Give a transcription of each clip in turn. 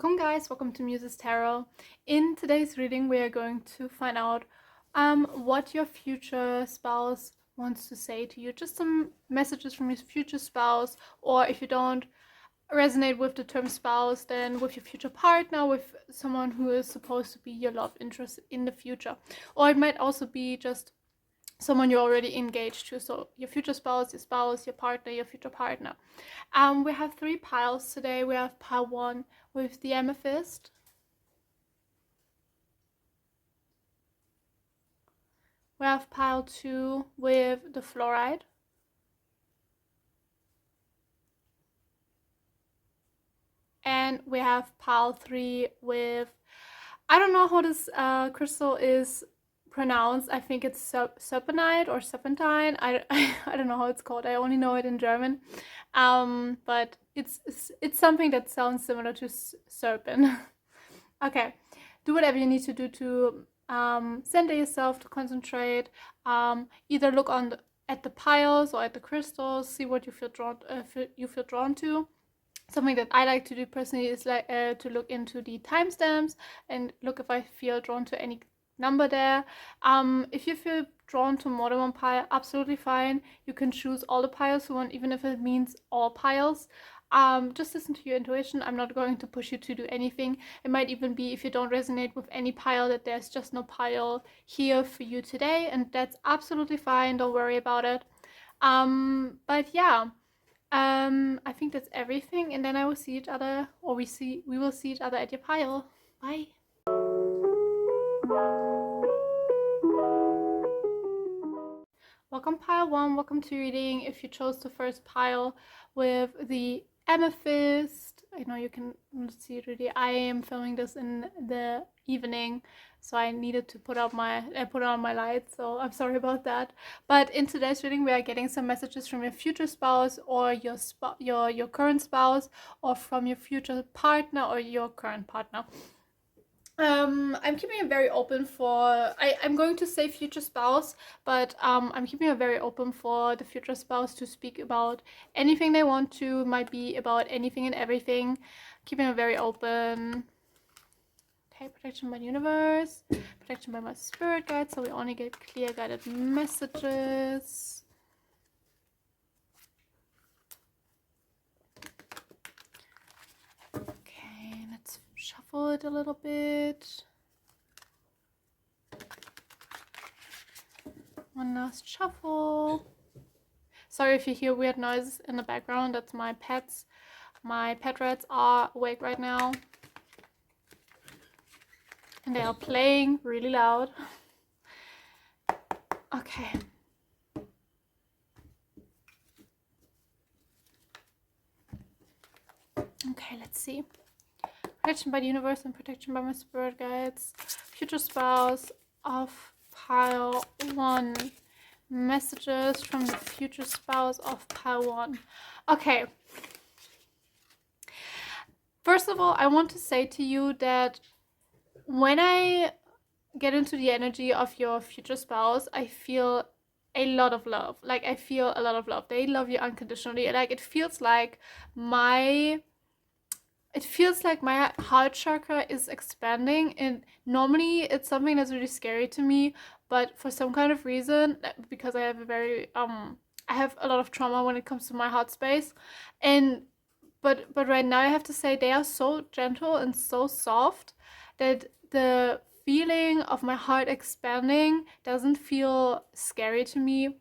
Welcome guys, welcome to Muse's Tarot. In today's reading we are going to find out what your future spouse wants to say to you. Just some messages from your future spouse, or if you don't resonate with the term spouse, then with your future partner, with someone who is supposed to be your love interest in the future. Or it might also be just someone you're already engaged to, so your future spouse, your partner, your future partner. We have 3 piles today. We have pile 1 with the amethyst, we have pile 2 with the fluorite, and we have pile 3 with, I don't know how this crystal is pronounced. I think it's serpentine or serpentine. I don't know how it's called. I only know it in German. But it's something that sounds similar to serpent. Okay, do whatever you need to do to center yourself, to concentrate. Either look at the piles or at the crystals, see what you feel drawn to. Something that I like to do personally is like to look into the timestamps and look if I feel drawn to any number there. If you feel drawn to more than one pile, absolutely fine. You can choose all the piles you want, even if it means all piles. Just listen to your intuition. I'm not going to push you to do anything. It might even be, if you don't resonate with any pile, that there's just no pile here for you today, and that's absolutely fine. Don't worry about it. But yeah, I think that's everything, and then I will see each other, or we will see each other at your pile. Bye. Welcome pile 1, welcome to reading. If you chose the first pile with the amethyst, I know you can see it really. I am filming this in the evening, so I needed to put on my lights, so I'm sorry about that. But in today's reading we are getting some messages from your future spouse, or your current spouse, or from your future partner or your current partner. I'm keeping it very open for, I'm going to say future spouse, but I'm keeping it very open for the future spouse to speak about anything they want to. Might be about anything and everything. Keeping it very open. Okay, protection by the universe, protection by my spirit guides, so we only get clear guided messages. Let's shuffle it a little bit. One last shuffle. Sorry if you hear weird noises in the background. That's my pets. My pet rats are awake right now, and they are playing really loud. Okay. Okay, let's see. Protection by the universe and protection by my spirit guides. Future spouse of pile 1. Messages from the future spouse of pile 1. Okay. First of all, I want to say to you that when I get into the energy of your future spouse, I feel a lot of love. Like, I feel a lot of love. They love you unconditionally. Like, it feels like my heart chakra is expanding, and normally it's something that's really scary to me, but for some kind of reason, because I have I have a lot of trauma when it comes to my heart space, and but right now I have to say they are so gentle and so soft that the feeling of my heart expanding doesn't feel scary to me.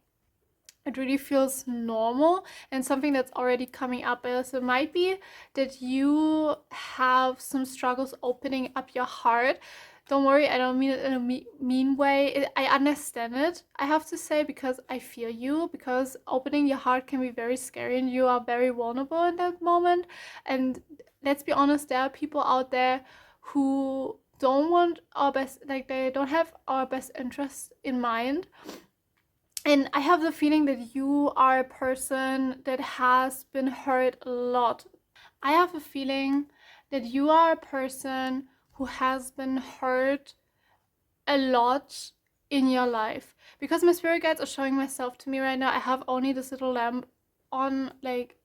It really feels normal and something that's already coming up. So it might be that you have some struggles opening up your heart. Don't worry, I don't mean it in a mean way. I understand it, I have to say, because I feel you, because opening your heart can be very scary and you are very vulnerable in that moment. And let's be honest, there are people out there who don't want our best, like they don't have our best interests in mind. And I have the feeling that you are a person that has been hurt a lot. I have a feeling that you are a person who has been hurt a lot in your life. Because my spirit guides are showing myself to me right now, I have only this little lamp on, like,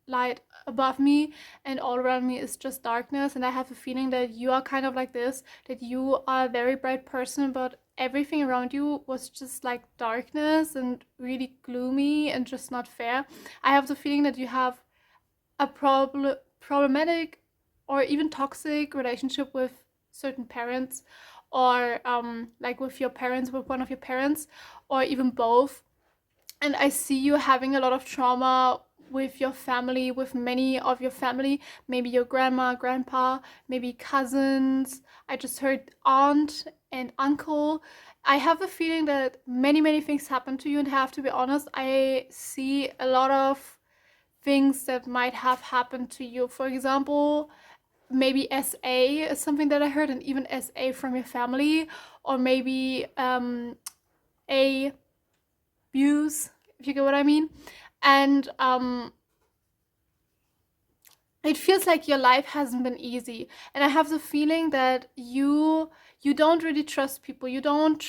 light above me and all around me is just darkness. And I have a feeling that you are kind of like this, that you are a very bright person, but everything around you was just like darkness and really gloomy and just not fair. I have the feeling that you have a problematic or even toxic relationship with certain parents, or like with your parents, with one of your parents, or even both. And I see you having a lot of trauma with your family, with many of your family, maybe your grandma, grandpa, maybe cousins. I just heard aunt and uncle. I have a feeling that many things happen to you, and have to be honest, I see a lot of things that might have happened to you. For example, maybe SA is something that I heard, and even SA from your family, or maybe a Muse, if you get what I mean. And it feels like your life hasn't been easy, and I have the feeling that you don't really trust people. You don't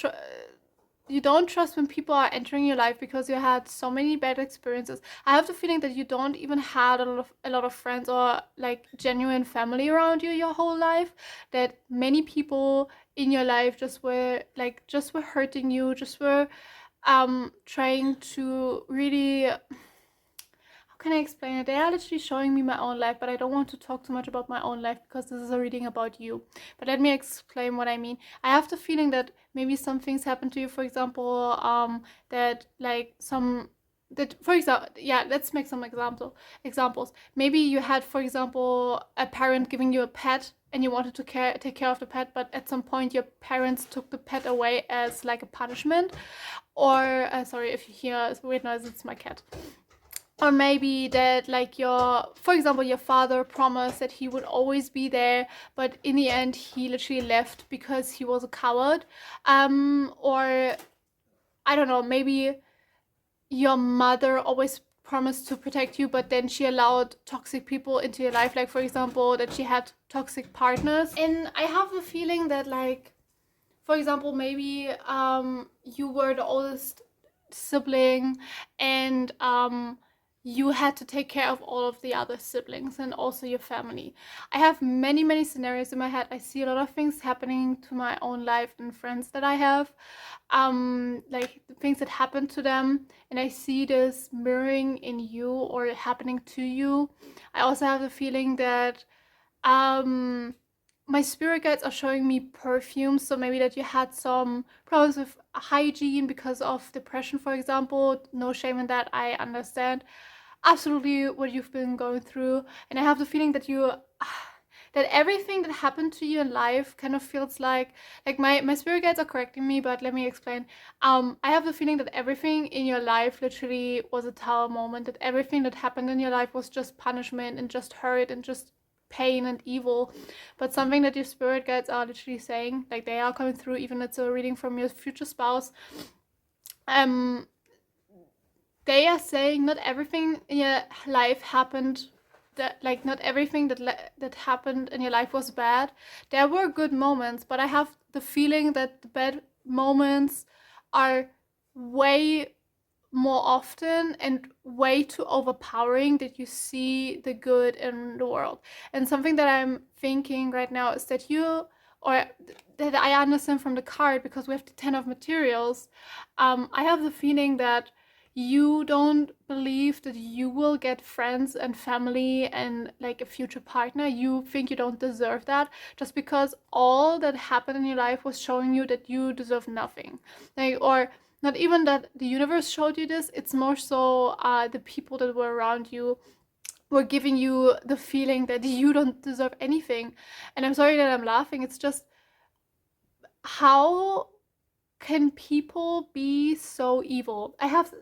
trust when people are entering your life because you had so many bad experiences. I have the feeling that you don't even had a lot of friends or like genuine family around you your whole life. That many people in your life just were hurting you, just were trying to really, how can I explain it? They are literally showing me my own life, but I don't want to talk too much about my own life because this is a reading about you. But let me explain what I mean. I have the feeling that maybe some things happen to you, for example, that like some that for example, yeah, let's make some examples. Maybe you had, for example, a parent giving you a pet and you wanted to take care of the pet, but at some point your parents took the pet away as like a punishment. Or sorry if you hear weird noise, it's my cat. Or maybe that like for example, your father promised that he would always be there, but in the end he literally left because he was a coward. Or I don't know, maybe your mother always promised to protect you, but then she allowed toxic people into your life, like for example that she had toxic partners. And I have the feeling that, like, for example, maybe you were the oldest sibling, and you had to take care of all of the other siblings and also your family. I have many scenarios in my head. I see a lot of things happening to my own life and friends that I have, like the things that happen to them, and I see this mirroring in you or happening to you. I also have the feeling that my spirit guides are showing me perfume, so maybe that you had some problems with hygiene because of depression, for example. No shame in that. I understand absolutely what you've been going through, and I have the feeling that that everything that happened to you in life kind of feels like my spirit guides are correcting me, but let me explain. I have the feeling that everything in your life literally was a tower moment, that everything that happened in your life was just punishment and just hurt and just pain and evil, but something that your spirit guides are literally saying, like they are coming through, even it's a reading from your future spouse. They are saying not everything in your life happened, that like not everything that happened in your life was bad. There were good moments, but I have the feeling that the bad moments are way more often and way too overpowering, that you see the good in the world. And something that I'm thinking right now is that or that I understand from the card, because we have the 10 of materials, I have the feeling that you don't believe that you will get friends and family and like a future partner. You think you don't deserve that, just because all that happened in your life was showing you that you deserve nothing. Like, or not even that the universe showed you this, it's more so the people that were around you were giving you the feeling that you don't deserve anything. And I'm sorry that I'm laughing, it's just, how can people be so evil? I have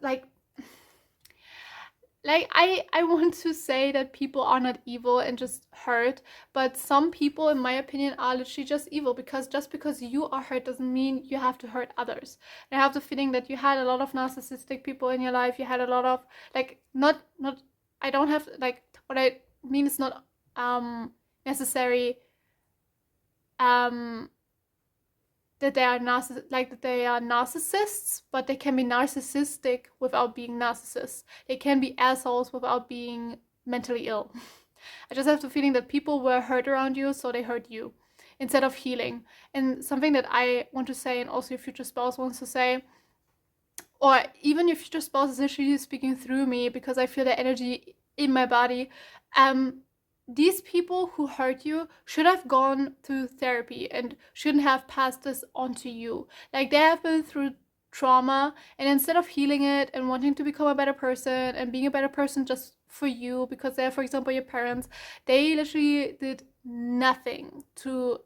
I want to say that people are not evil and just hurt, but some people, in my opinion, are literally just evil, because just because you are hurt doesn't mean you have to hurt others. And I have the feeling that you had a lot of narcissistic people in your life. You had a lot of not I don't have what I mean is not necessary that they are narcissists, but they can be narcissistic without being narcissists. They can be assholes without being mentally ill. I just have the feeling that people were hurt around you, so they hurt you instead of healing. And something that I want to say, and also your future spouse wants to say, or even your future spouse is actually speaking through me because I feel the energy in my body. These people who hurt you should have gone through therapy and shouldn't have passed this on to you. Like, they have been through trauma, and instead of healing it and wanting to become a better person and being a better person just for you because they're, for example, your parents, they literally did nothing to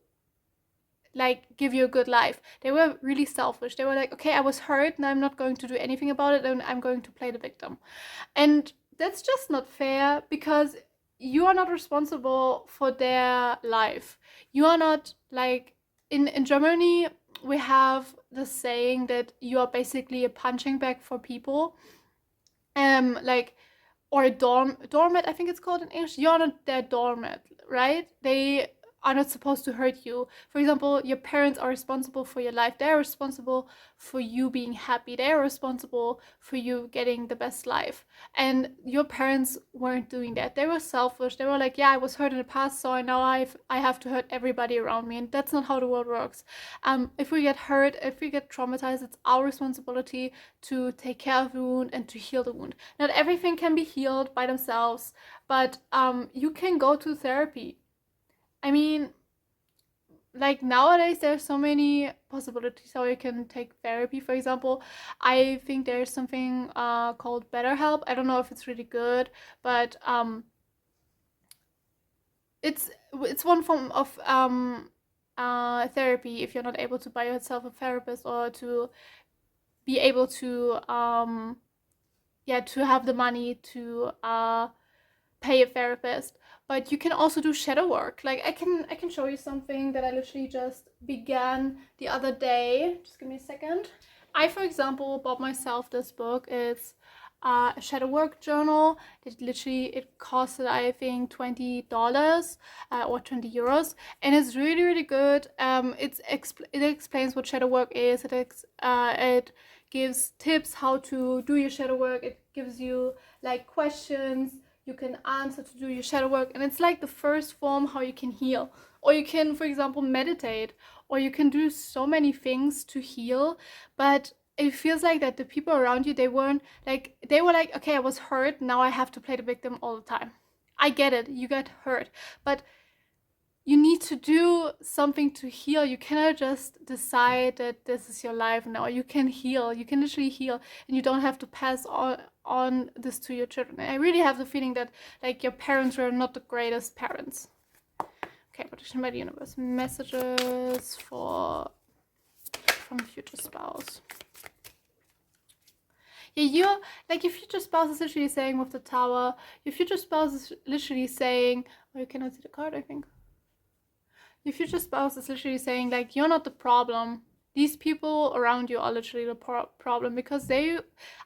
like give you a good life. They were really selfish. They were like, okay, I was hurt, now I'm not going to do anything about it, and I'm going to play the victim. And that's just not fair, because you are not responsible for their life. You are not, like, in Germany we have the saying that you are basically a punching bag for people. Like, or a doormat, I think it's called in English. You're not their doormat, right? They are not supposed to hurt you. For example, your parents are responsible for your life. They're responsible for you being happy. They're responsible for you getting the best life. And your parents weren't doing that. They were selfish. They were like, yeah, I was hurt in the past, so now I have to hurt everybody around me. And that's not how the world works. If we get hurt, if we get traumatized, it's our responsibility to take care of the wound and to heal the wound. Not everything can be healed by themselves, but you can go to therapy. I mean, like, nowadays there's so many possibilities how you can take therapy. For example, I think there's something called BetterHelp. I don't know if it's really good, but it's one form of therapy if you're not able to buy yourself a therapist, or to be able to to have the money to pay a therapist. But you can also do shadow work. Like, I can show you something that I literally just began the other day. Just give me a second. I, for example, bought myself this book. It's a shadow work journal. It costed, I think, $20 or 20 euros, and it's really, really good. It explains what shadow work is. It gives tips how to do your shadow work. It gives you, like, questions you can answer to do your shadow work, and it's like the first form how you can heal. Or you can, for example, meditate, or you can do so many things to heal. But it feels like that the people around you, they were like, okay, I was hurt, now I have to play the victim all the time. I get it, you got hurt, but you need to do something to heal. You cannot just decide that this is your life now. You can heal. You can literally heal, and you don't have to pass on this to your children. I really have the feeling that, like, your parents were not the greatest parents. Okay, protection by the universe. Messages from future spouse. Yeah, your future spouse is literally saying with the Tower, your future spouse is literally saying, oh, you cannot see the card, I think. Your future spouse is literally saying, like, you're not the problem. These people around you are literally the problem, because I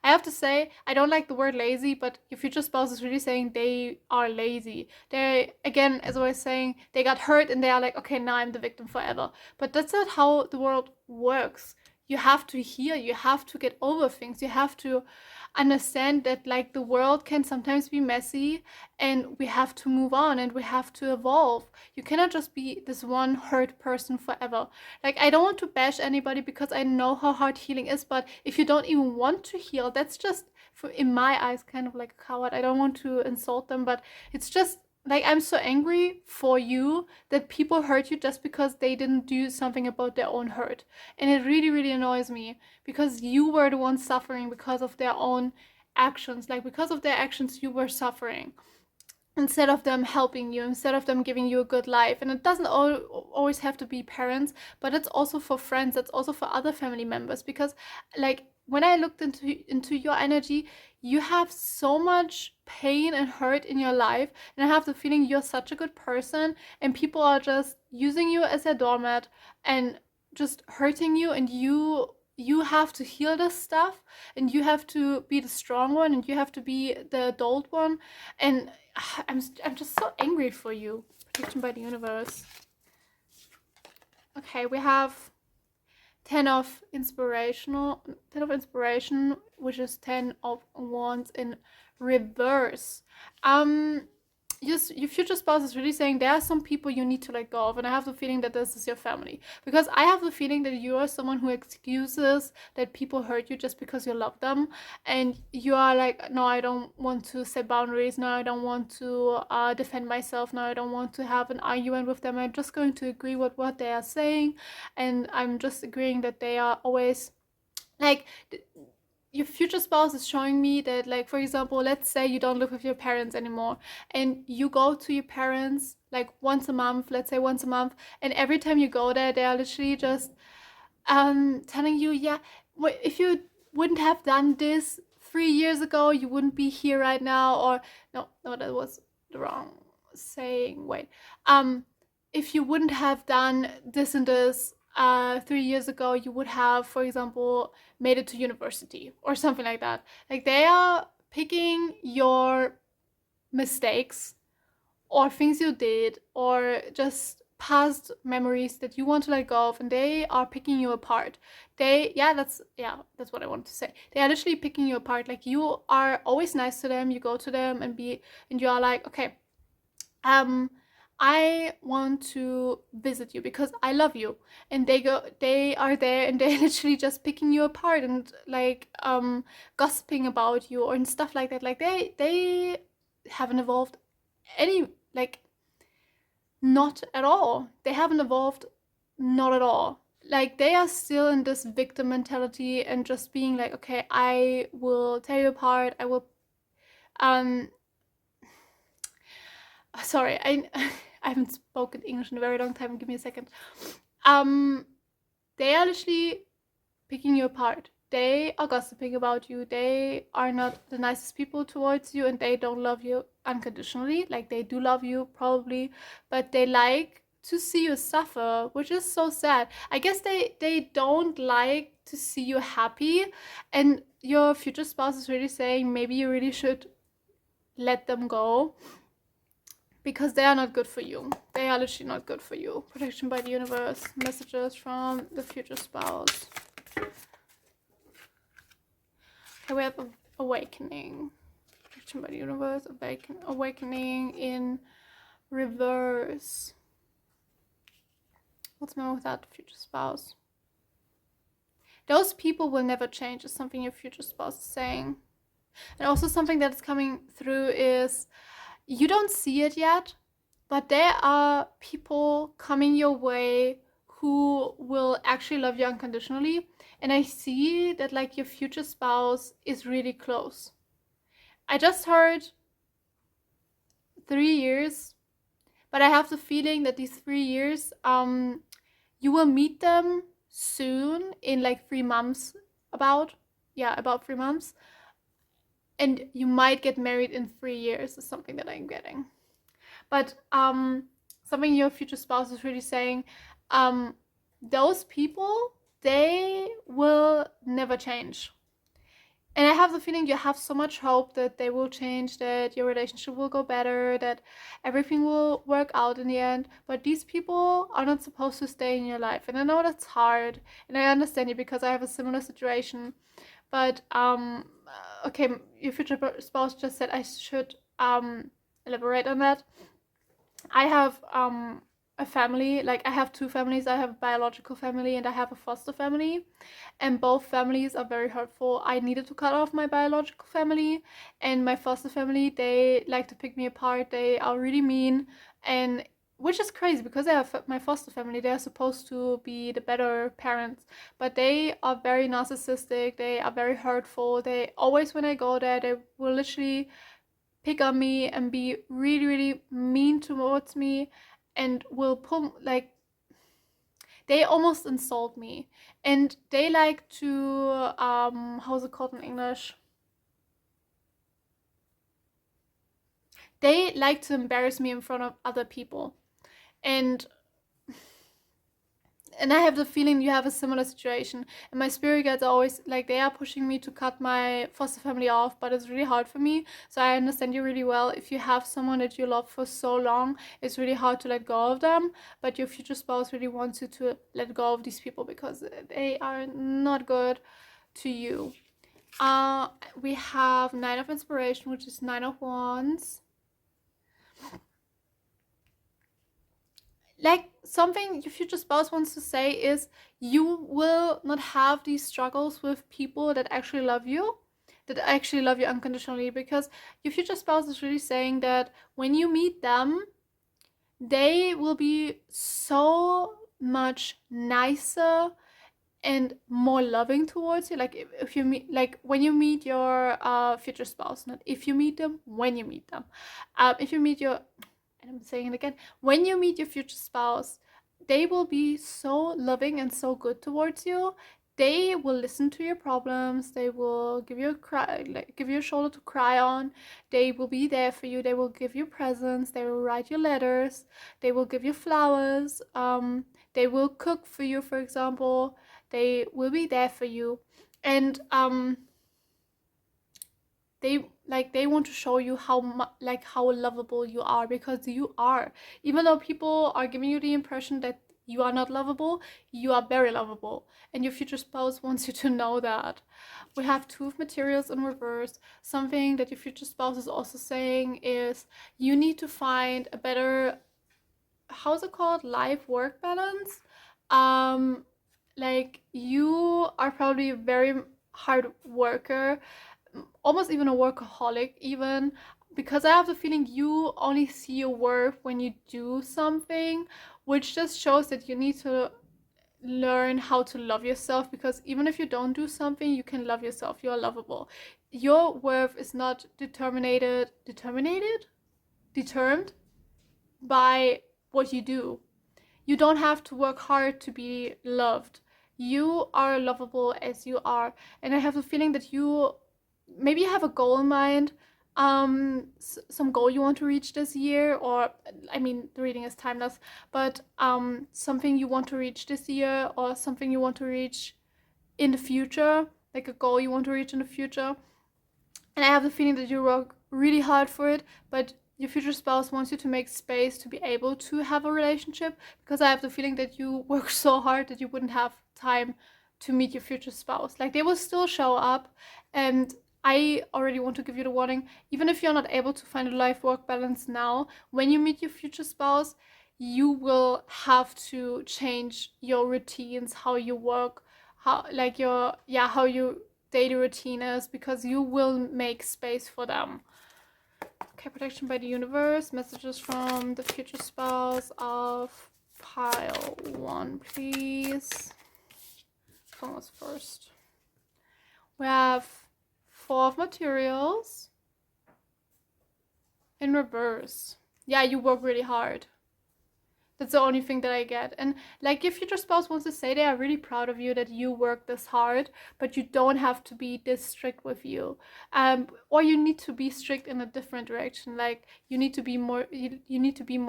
have to say, I don't like the word lazy, but your future spouse is really saying they are lazy. They, again, as I was saying, they got hurt and they are like, okay, now I'm the victim forever. But that's not how the world works. You have to heal. You have to get over things. You have to understand that, like, the world can sometimes be messy, and we have to move on and we have to evolve. You cannot just be this one hurt person forever. Like, I don't want to bash anybody because I know how hard healing is, but if you don't even want to heal, that's just, in my eyes, kind of like a coward. I don't want to insult them, but it's just, like, I'm so angry for you that people hurt you just because they didn't do something about their own hurt. And it really, really annoys me, because you were the one suffering because of their own actions. Like, because of their actions, you were suffering, instead of them helping you, instead of them giving you a good life. And it doesn't always have to be parents, but it's also for friends. It's also for other family members, because, like, when I looked into your energy, you have so much pain and hurt in your life, and I have the feeling you're such a good person, and people are just using you as a doormat and just hurting you, and you have to heal this stuff, and you have to be the strong one, and you have to be the adult one. And I'm just so angry for you. Protection by the universe. Okay, we have 10 of inspiration, which is 10 of wands in reverse. Your future spouse is really saying there are some people you need to let go of, and I have the feeling that this is your family, because I have the feeling that you are someone who excuses that people hurt you just because you love them, and you are like, no, I don't want to set boundaries, no, I don't want to defend myself, no, I don't want to have an argument with them, I'm just going to agree with what they are saying, and I'm just agreeing that they are always like, your future spouse is showing me that, like, for example, let's say you don't live with your parents anymore and you go to your parents like once a month, let's say once a month, and every time you go there, they are literally just telling you, yeah, if you wouldn't have done this 3 years ago, you wouldn't be here right now, or no, that was the wrong saying, wait, if you wouldn't have done this and this 3 years ago, you would have, for example, made it to university or something like that. Like, they are picking your mistakes or things you did or just past memories that you want to let go of, and they are picking you apart. That's what I want to say. They are literally picking you apart. Like, you are always nice to them, you go to them and you are like, okay, I want to visit you because I love you, and they are there and they're literally just picking you apart and like gossiping about you or and stuff like that. Like, they haven't evolved any, like, not at all. They haven't evolved, not at all. Like, they are still in this victim mentality and just being like, okay, I will tear you apart, I will sorry, I haven't spoken English in a very long time. Give me a second. They are literally picking you apart. They are gossiping about you. They are not the nicest people towards you, and they don't love you unconditionally. Like, they do love you probably, but they like to see you suffer, which is so sad. I guess they don't like to see you happy, and your future spouse is really saying maybe you really should let them go, because they are not good for you. They are literally not good for you. Protection by the universe. Messages from the future spouse. Okay, we have awakening. Protection by the universe. Awakening in reverse. What's more with that future spouse? Those people will never change is something your future spouse is saying. And also something that's coming through is, you don't see it yet, but there are people coming your way who will actually love you unconditionally. And I see that, like, your future spouse is really close. I just heard 3 years, but I have the feeling that these 3 years, you will meet them soon, in like 3 months, about 3 months. And you might get married in 3 years is something that I'm getting. But something your future spouse is really saying, those people, they will never change. And I have the feeling you have so much hope that they will change, that your relationship will go better, that everything will work out in the end. But these people are not supposed to stay in your life. And I know that's hard, and I understand you because I have a similar situation. But okay, your future spouse just said I should elaborate on that. I have a family, like, I have 2 families. I have a biological family and I have a foster family, and both families are very hurtful. I needed to cut off my biological family, and my foster family, they like to pick me apart. They are really mean, and which is crazy because I have my foster family. They are supposed to be the better parents, but they are very narcissistic. They are very hurtful. They always, when I go there, they will literally pick on me and be really, really mean towards me, and will pull, like, they almost insult me, and they like to how's it called in English? They like to embarrass me in front of other people. And And I have the feeling you have a similar situation. And my spirit guides are always like, they are pushing me to cut my foster family off, but it's really hard for me. So I understand you really well. If you have someone that you love for so long, it's really hard to let go of them. But your future spouse really wants you to let go of these people because they are not good to you. We have Nine of Inspiration, which is Nine of Wands. Like, something your future spouse wants to say is you will not have these struggles with people that actually love you, unconditionally, because your future spouse is really saying that when you meet them, they will be so much nicer and more loving towards you. Like, if you meet, like, when you meet your future spouse, not if you meet them, when you meet them. If you meet your, and I'm saying it again, when you meet your future spouse, they will be so loving and so good towards you. They will listen to your problems. They will give you a shoulder to cry on. They will be there for you. They will give you presents. They will write you letters. They will give you flowers. They will cook for you, for example. They will be there for you. And they want to show you how lovable you are, because you are. Even though people are giving you the impression that you are not lovable, you are very lovable, and your future spouse wants you to know that. We have Two of Materials in reverse. Something that your future spouse is also saying is you need to find a better, how's it called, life-work balance. Like, you are probably a very hard worker, almost even a workaholic even, because I have the feeling you only see your worth when you do something, which just shows that you need to learn how to love yourself, because even if you don't do something, you can love yourself. You are lovable. Your worth is not determined by what you do. You don't have to work hard to be loved. You are lovable as you are. And I have a feeling that you maybe have a goal in mind, some goal you want to reach this year, or I mean, the reading is timeless, but something you want to reach this year, or something you want to reach in the future, like a goal you want to reach in the future. And I have the feeling that you work really hard for it, but your future spouse wants you to make space to be able to have a relationship, because I have the feeling that you work so hard that you wouldn't have time to meet your future spouse. Like, they will still show up, and I already want to give you the warning, even if you're not able to find a life-work balance now, when you meet your future spouse, you will have to change your routines, how you work, how your daily routine is, because you will make space for them. Okay, protection by the universe. Messages from the future spouse of pile 1, please. What was first? We have Four of Materials in reverse. Yeah, you work really hard. That's the only thing that I get. And like, your future spouse wants to say they are really proud of you that you work this hard, but you don't have to be this strict with you. Or you need to be strict in a different direction. Like, you need to be more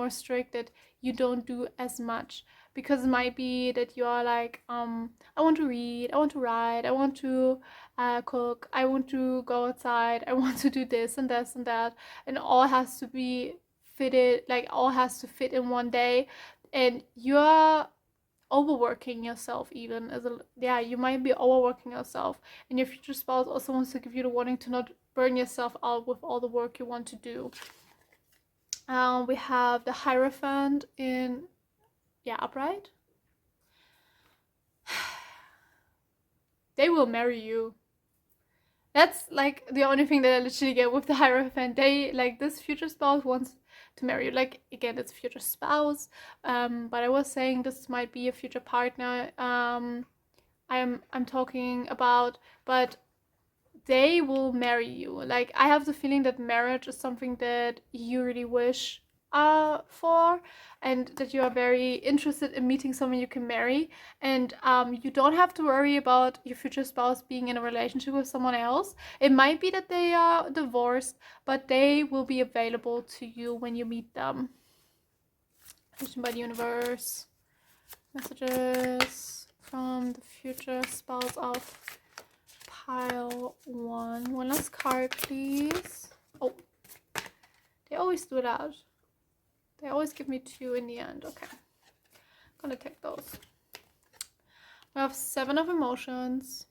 strict, that you don't do as much. Because it might be that you are like, I want to read, I want to write, I want to cook, I want to go outside, I want to do this and this and that, and all has to be fitted, like all has to fit in one day, and you're overworking yourself. Even you might be overworking yourself, and your future spouse also wants to give you the warning to not burn yourself out with all the work you want to do. We have the Hierophant in upright. They will marry you. That's like the only thing that I literally get with the Hierophant. They, like, this future spouse wants to marry you. Like, again, it's future spouse, but I was saying this might be a future partner I'm talking about, but they will marry you. Like, I have the feeling that marriage is something that you really wish for, and that you are very interested in meeting someone you can marry, and you don't have to worry about your future spouse being in a relationship with someone else. It might be that they are divorced, but they will be available to you when you meet them. Vision by the universe. Messages from the future spouse of pile 1. One last card, please. Oh, they always do that. They always give me 2 in the end. Okay, I'm gonna take those. We have 7 of emotions.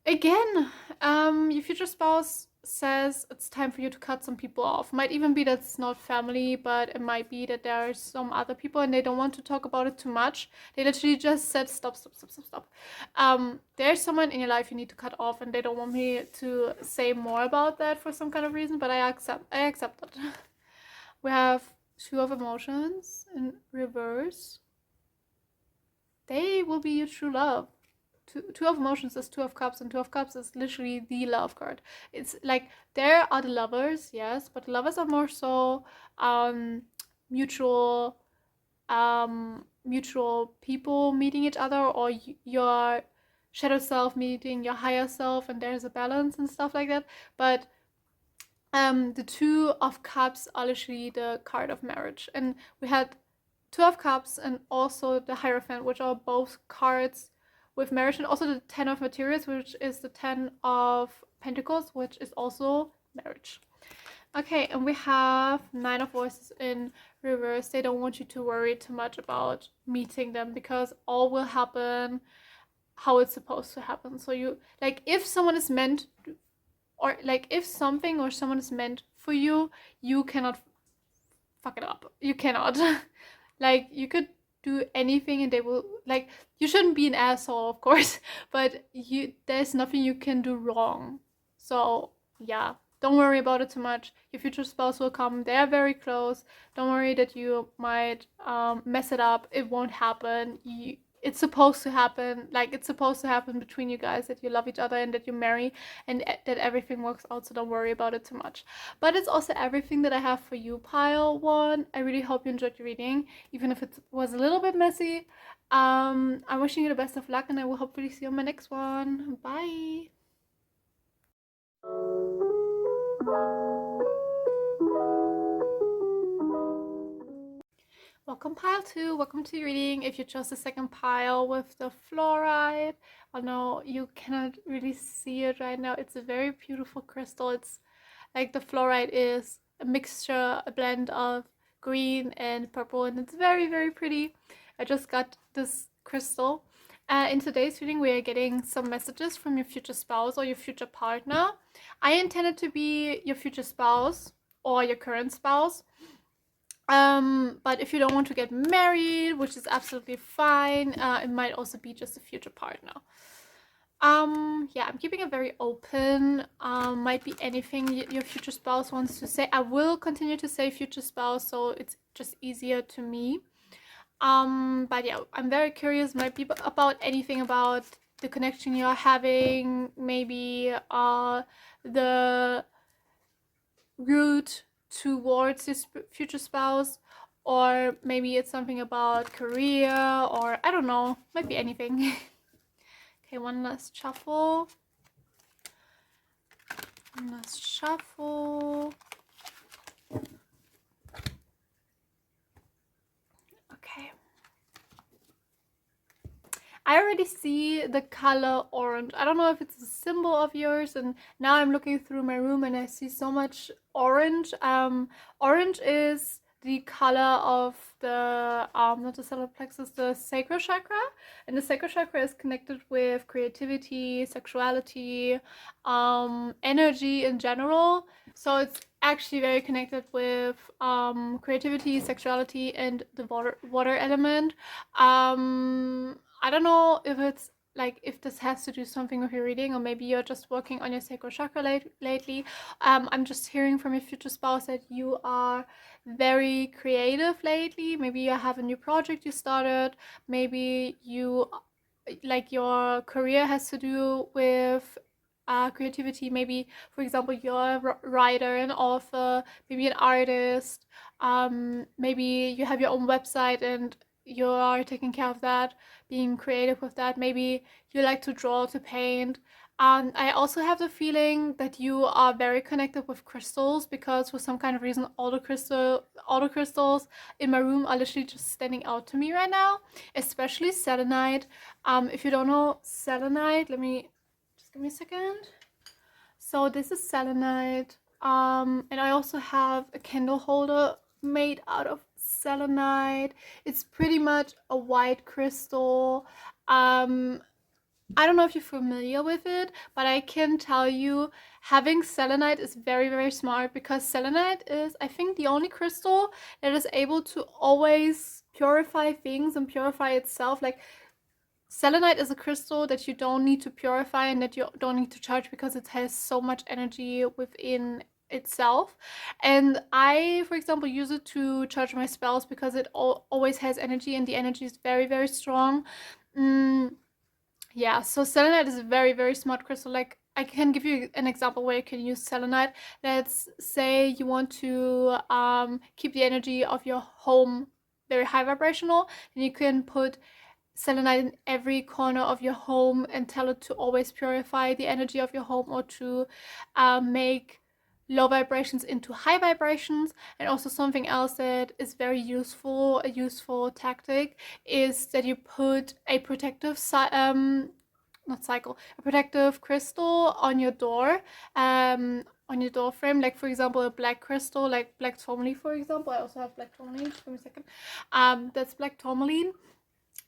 Again, your future spouse says it's time for you to cut some people off. Might even be that it's not family, but it might be that there are some other people and they don't want to talk about it too much. They literally just said stop. There's someone in your life you need to cut off, and they don't want me to say more about that for some kind of reason, but I accept it. We have 2 of emotions in reverse. They will be your true love. Two of emotions is 2 of cups, and 2 of cups is literally the love card. It's like there are the lovers, yes, but lovers are more so mutual people meeting each other, or your shadow self meeting your higher self, and there's a balance and stuff like that. But the 2 of cups are literally the card of marriage, and we had 2 of cups and also the Hierophant, which are both cards with marriage, and also the 10 of materials, which is the 10 of pentacles, which is also marriage. Okay, and we have 9 of voices in reverse. They don't want you to worry too much about meeting them, because all will happen how it's supposed to happen. So you, like, if someone is meant, or like if something or someone is meant for you, you cannot fuck it up. You cannot. Like, you could do anything and they will, like, you shouldn't be an asshole, of course, but there's nothing you can do wrong. So yeah, don't worry about it too much. Your future spouse will come. They're very close. Don't worry that you might mess it up. It won't happen. It's supposed to happen. Like, it's supposed to happen between you guys, that you love each other and that you marry and that everything works out. So don't worry about it too much. But it's also everything that I have for you, pile 1. I really hope you enjoyed your reading, even if it was a little bit messy. I'm wishing you the best of luck, and I will hopefully see you on my next one. Bye. Welcome, pile 2. Welcome to your reading. If you chose the second pile with the fluorite, I know you cannot really see it right now. It's a very beautiful crystal. It's like the fluorite is a mixture, a blend of green and purple, and it's very, very pretty. I just got this crystal. In today's reading, we are getting some messages from your future spouse or your future partner. I intended to be your future spouse or your current spouse. But if you don't want to get married, which is absolutely fine, it might also be just a future partner. Yeah, I'm keeping it very open. Might be anything your future spouse wants to say. I will continue to say future spouse, so it's just easier to me. But yeah, I'm very curious. Might be about anything about the connection you're having, maybe the route towards this future spouse, or maybe it's something about career, or I don't know, might be anything. Okay, one last shuffle. Okay. I already see the color orange. I don't know if it's a symbol of yours, and now I'm looking through my room and I see so much orange. Orange is the color of the not the solar plexus, the sacral chakra, and the sacral chakra is connected with creativity, sexuality, energy in general. So it's actually very connected with creativity, sexuality, and the water element. I don't know if it's like if this has to do something with your reading, or maybe you're just working on your sacral chakra lately. I'm just hearing from your future spouse that you are very creative lately. Maybe you have a new project you started. Maybe you, like, your career has to do with creativity. Maybe, for example, you're a writer, an author, maybe an artist. Maybe you have your own website and you are taking care of that, being creative with that. Maybe you like to draw, to paint. I also have the feeling that you are very connected with crystals because for some kind of reason all the crystals in my room are literally just standing out to me right now, especially selenite. If you don't know selenite, let me just give me a second. So this is selenite. And I also have a candle holder made out of selenite. It's pretty much a white crystal. I don't know if you're familiar with it, but I can tell you having selenite is very, very smart because selenite is, I think, the only crystal that is able to always purify things and purify itself. Like, selenite is a crystal that you don't need to purify and that you don't need to charge because it has so much energy within itself. And I, for example, use it to charge my spells because it always has energy and the energy is very, very strong. Yeah, so selenite is a very, very smart crystal. Like, I can give you an example where you can use selenite. Let's say you want to keep the energy of your home very high vibrational, and you can put selenite in every corner of your home and tell it to always purify the energy of your home or to make low vibrations into high vibrations. And also something else that is very useful, a useful tactic, is that you put a protective a protective crystal on your door, on your door frame, like for example a black crystal, like black tourmaline, for example. I also have black tourmaline. Just give me a second. That's black tourmaline.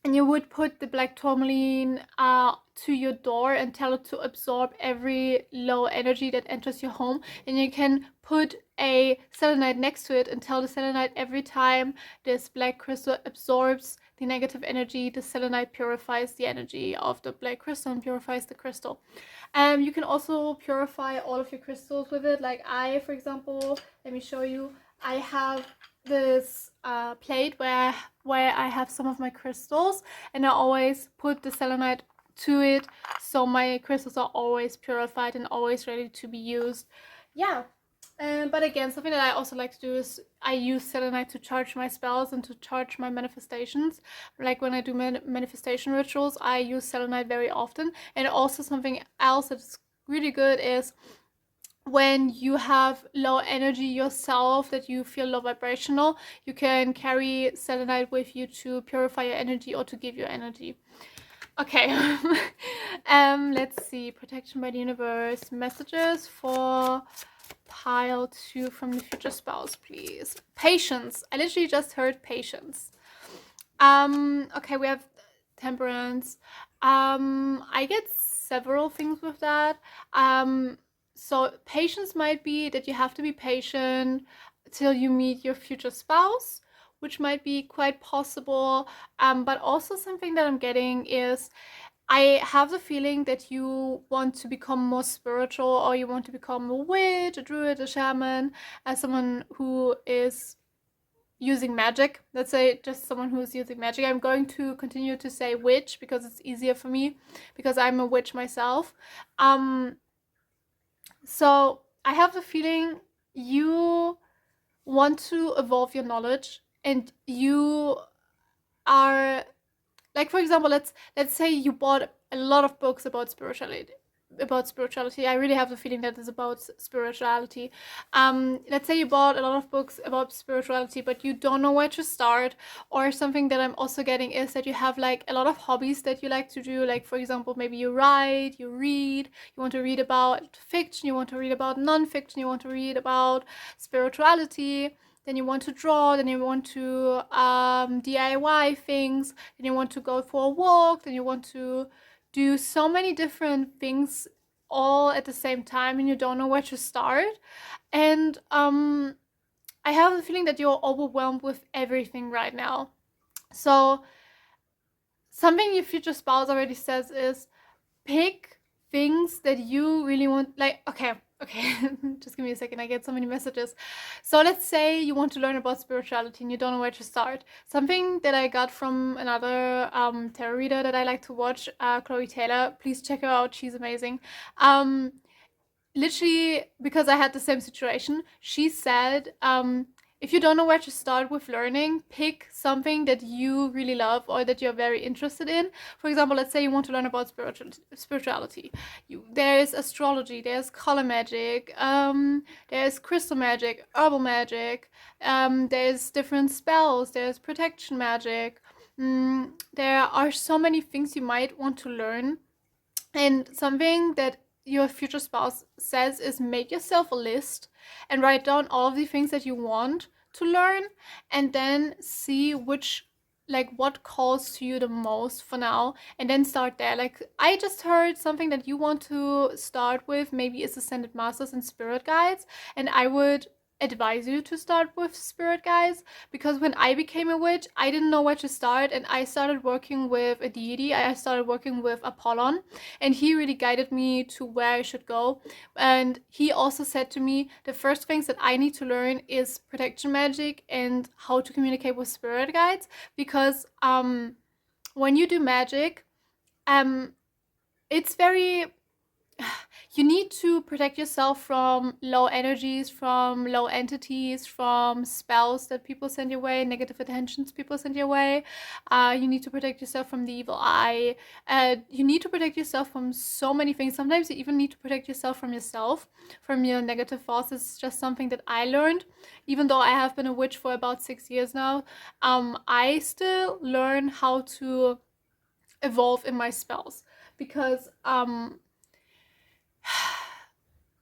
And you would put the black tourmaline to your door and tell it to absorb every low energy that enters your home. And you can put a selenite next to it and tell the selenite every time this black crystal absorbs the negative energy, the selenite purifies the energy of the black crystal and purifies the crystal. You can also purify all of your crystals with it. Like I, for example, let me show you. I have this plate where I have some of my crystals, and I always put the selenite to it, so my crystals are always purified and always ready to be used. Yeah. But again, something that I also like to do is I use selenite to charge my spells and to charge my manifestations. Like when I do manifestation rituals, I use selenite very often. And also something else that's really good is when you have low energy yourself, that you feel low vibrational, you can carry selenite with you to purify your energy or to give you energy. Okay. Let's see. Protection by the universe. Messages for pile 2 from the future spouse, please. Patience. I literally just heard patience. Okay, we have temperance. I get several things with that. So patience might be that you have to be patient till you meet your future spouse, which might be quite possible. But also something that I'm getting is I have the feeling that you want to become more spiritual, or you want to become a witch, a druid, a shaman, as someone who is using magic. Let's say just someone who's using magic. I'm going to continue to say witch because it's easier for me because I'm a witch myself. So I have the feeling you want to evolve your knowledge, and you are, like, for example, let's say you bought a lot of books about spirituality. I really have the feeling that it's about spirituality. Let's say you bought a lot of books about spirituality, but you don't know where to start. Or something that I'm also getting is that you have like a lot of hobbies that you like to do. Like, for example, maybe you write, you read, you want to read about fiction, you want to read about non-fiction, you want to read about spirituality. Then you want to draw, then you want to DIY things, then you want to go for a walk, then you want to do so many different things all at the same time, and you don't know where to start. And I have the feeling that you're overwhelmed with everything right now. So something your future spouse already says is pick things that you really want. Like, okay, just give me a second. I get so many messages. So let's say you want to learn about spirituality and you don't know where to start. Something that I got from another tarot reader that I like to watch, Chloe Taylor. Please check her out. She's amazing. Literally, because I had the same situation, she said, if you don't know where to start with learning, pick something that you really love or that you're very interested in. For example, let's say you want to learn about spirituality. There's astrology, there's color magic, there's crystal magic, herbal magic, there's different spells, there's protection magic. There are so many things you might want to learn. And something that your future spouse says is make yourself a list and write down all of the things that you want to learn, and then see what calls to you the most for now, and then start there. Like, I just heard something that you want to start with maybe is Ascended Masters and Spirit Guides, and I would advise you to start with spirit guides, because when I became a witch, I didn't know where to start, and I started working with a deity. I started working with Apollon, and he really guided me to where I should go. And he also said to me, the first things that I need to learn is protection magic and how to communicate with spirit guides, because when you do magic, it's very you need to protect yourself from low energies, from low entities, from spells that people send your way, negative attentions people send your way. You need to protect yourself from the evil eye. You need to protect yourself from so many things. Sometimes you even need to protect yourself, from your negative thoughts. It's just something that I learned. Even though I have been a witch for about 6 years now, I still learn how to evolve in my spells, because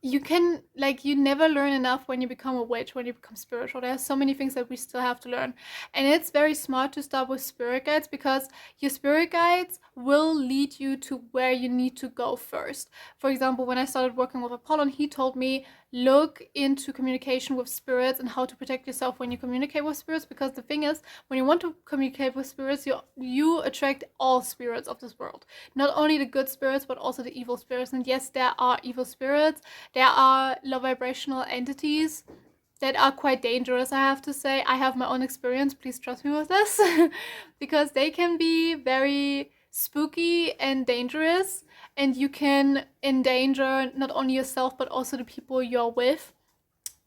you never learn enough when you become a witch, when you become spiritual. There's so many things that we still have to learn. And it's very smart to start with spirit guides, because your spirit guides will lead you to where you need to go first. For example, when I started working with Apollon, he told me, look into communication with spirits and how to protect yourself when you communicate with spirits, because the thing is, when you want to communicate with spirits, you attract all spirits of this world. Not only the good spirits, but also the evil spirits. And yes, there are evil spirits. There are low vibrational entities that are quite dangerous, I have to say. I have my own experience, please trust me with this, because they can be very spooky and dangerous, and you can endanger not only yourself but also the people you're with.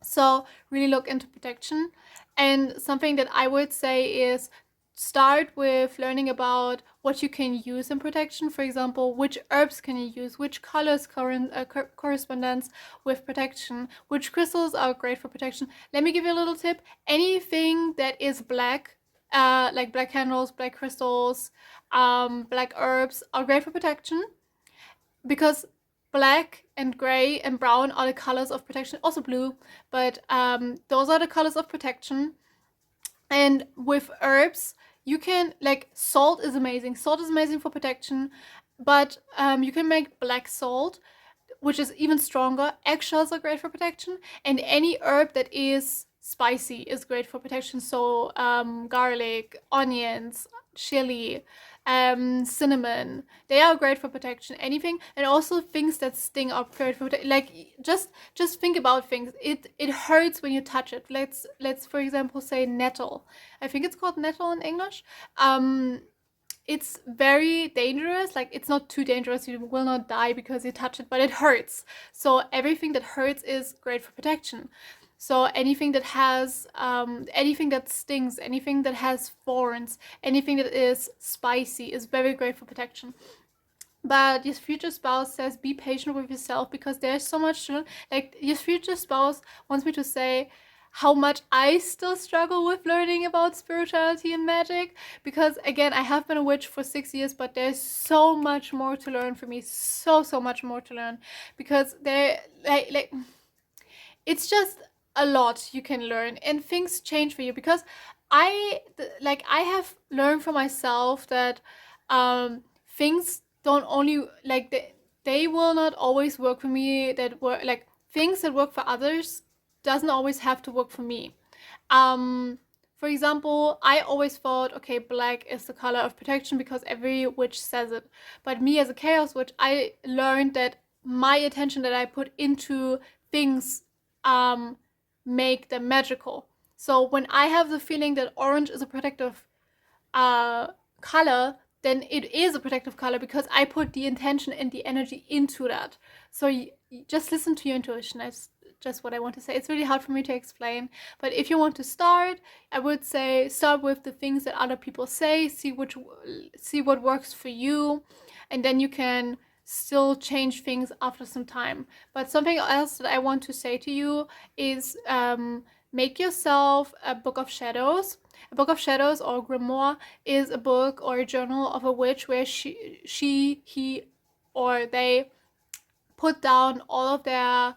So really look into protection. And something that I would say is start with learning about what you can use in protection. For example, which herbs can you use, which colors correspondence with protection, which crystals are great for protection. Let me give you a little tip. Anything that is black, like black candles, black crystals, black herbs, are great for protection, because black and gray and brown are the colors of protection. Also blue, but those are the colors of protection. And with herbs, you can, salt is amazing. Salt is amazing for protection, but you can make black salt, which is even stronger. Eggshells are great for protection, and any herb that is spicy is great for protection. So garlic, onions, chili, cinnamon, they are great for protection. Anything, and also things that sting are great for protection. Just think about things. It hurts when you touch it. Let's for example say nettle. I think it's called nettle in English. It's very dangerous. It's not too dangerous. You will not die because you touch it, but it hurts. So everything that hurts is great for protection. So anything that has, anything that stings, anything that has thorns, anything that is spicy is very great for protection. But your future spouse says be patient with yourself, because there's so much to learn. Your future spouse wants me to say how much I still struggle with learning about spirituality and magic, because again, I have been a witch for 6 years, but there's so much more to learn for me. So much more to learn, because it's just a lot you can learn, and things change for you. Because I have learned for myself that things don't only they will not always work for me. That work things that work for others doesn't always have to work for me. For example, I always thought, okay, black is the color of protection because every witch says it. But me as a chaos witch, I learned that my attention that I put into things make them magical. So when I have the feeling that orange is a protective color, then it is a protective color because I put the intention and the energy into that. So just listen to your intuition. just what I want to say. It's really hard for me to explain. But if you want to start, I would say start with the things that other people say, see what works for you, and then you can still change things after some time. But something else that I want to say to you is make yourself a book of shadows. A book of shadows or grimoire is a book or a journal of a witch where he, or they put down all of their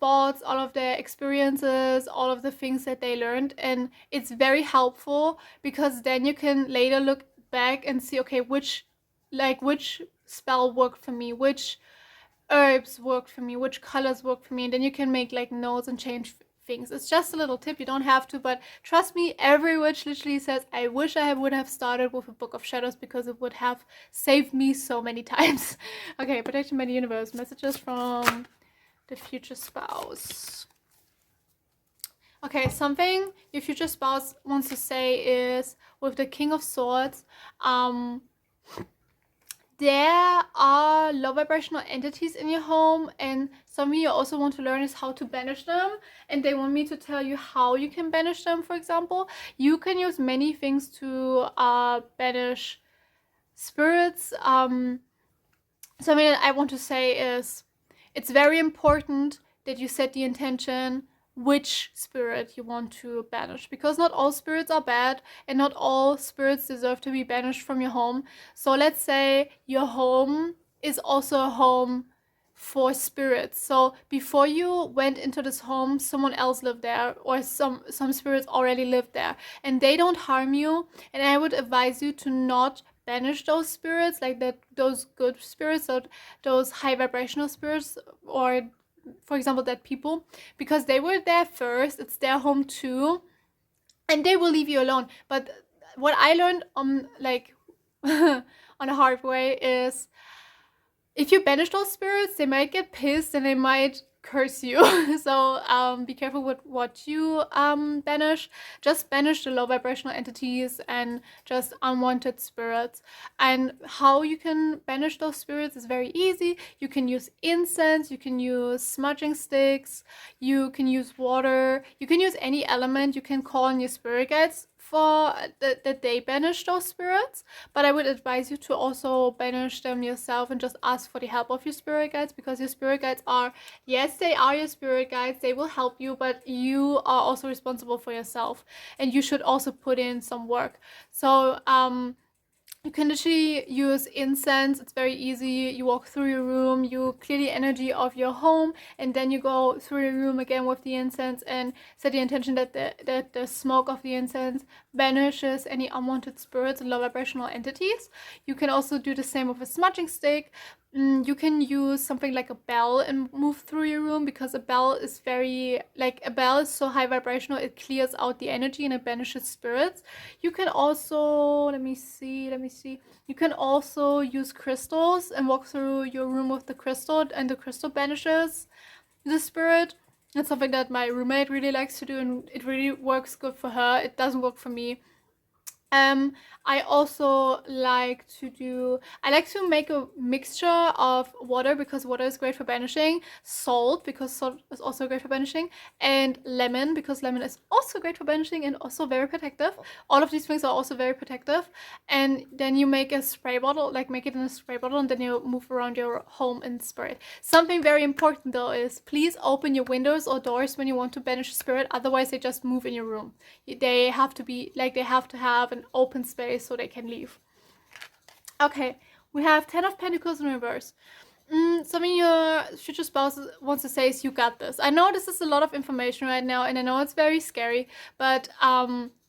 thoughts, all of their experiences, all of the things that they learned. And it's very helpful because then you can later look back and see, okay, which spell worked for me, which herbs worked for me, which colors worked for me, and then you can make like notes and change things. It's just a little tip, you don't have to, but trust me, every witch literally says, I wish I would have started with a book of shadows because it would have saved me so many times. Okay, protection by the universe, messages from the future spouse. Okay, something your future spouse wants to say is, with the King of Swords, there are low vibrational entities in your home, and something you also want to learn is how to banish them. And they want me to tell you how you can banish them. For example, you can use many things to banish spirits. Something that I want to say is, it's very important that you set the intention which spirit you want to banish, because not all spirits are bad and not all spirits deserve to be banished from your home. So let's say your home is also a home for spirits. So before you went into this home, someone else lived there, or some spirits already lived there, and they don't harm you. And I would advise you to not banish those spirits, like that, those good spirits, or those high vibrational spirits, or for example dead people, because they were there first, it's their home too, and they will leave you alone. But what I learned on a hard way is, if you banish those spirits, they might get pissed and they might curse you. So be careful with what you banish. Just banish the low vibrational entities and just unwanted spirits. And how you can banish those spirits is very easy. You can use incense, you can use smudging sticks, you can use water, you can use any element. You can call on your spirit guides for that they banish those spirits, but I would advise you to also banish them yourself and just ask for the help of your spirit guides, because your spirit guides are, yes, they are your spirit guides, they will help you, but you are also responsible for yourself, and you should also put in some work. So you can literally use incense. It's very easy. You walk through your room, you clear the energy of your home, and then you go through your room again with the incense and set the intention that the smoke of the incense banishes any unwanted spirits and low vibrational entities. You can also do the same with a smudging stick. You can use something like a bell and move through your room, because a bell is so high vibrational, it clears out the energy and it banishes spirits. You can also, let me see, you can also use crystals and walk through your room with the crystal, and the crystal banishes the spirit. That's something that my roommate really likes to do, and it really works good for her. It doesn't work for me. I also like to make a mixture of water, because water is great for banishing, salt, because salt is also great for banishing, and lemon, because lemon is also great for banishing and also very protective. All of these things are also very protective. And then you make a spray bottle, make it in a spray bottle, and then you move around your home and spray it. Something very important though is, please open your windows or doors when you want to banish spirit, otherwise they just move in your room. They have to have an open space so they can leave. Okay, we have 10 of Pentacles in reverse. Something your future spouse wants to say is, you got this. I know this is a lot of information right now, and I know it's very scary, but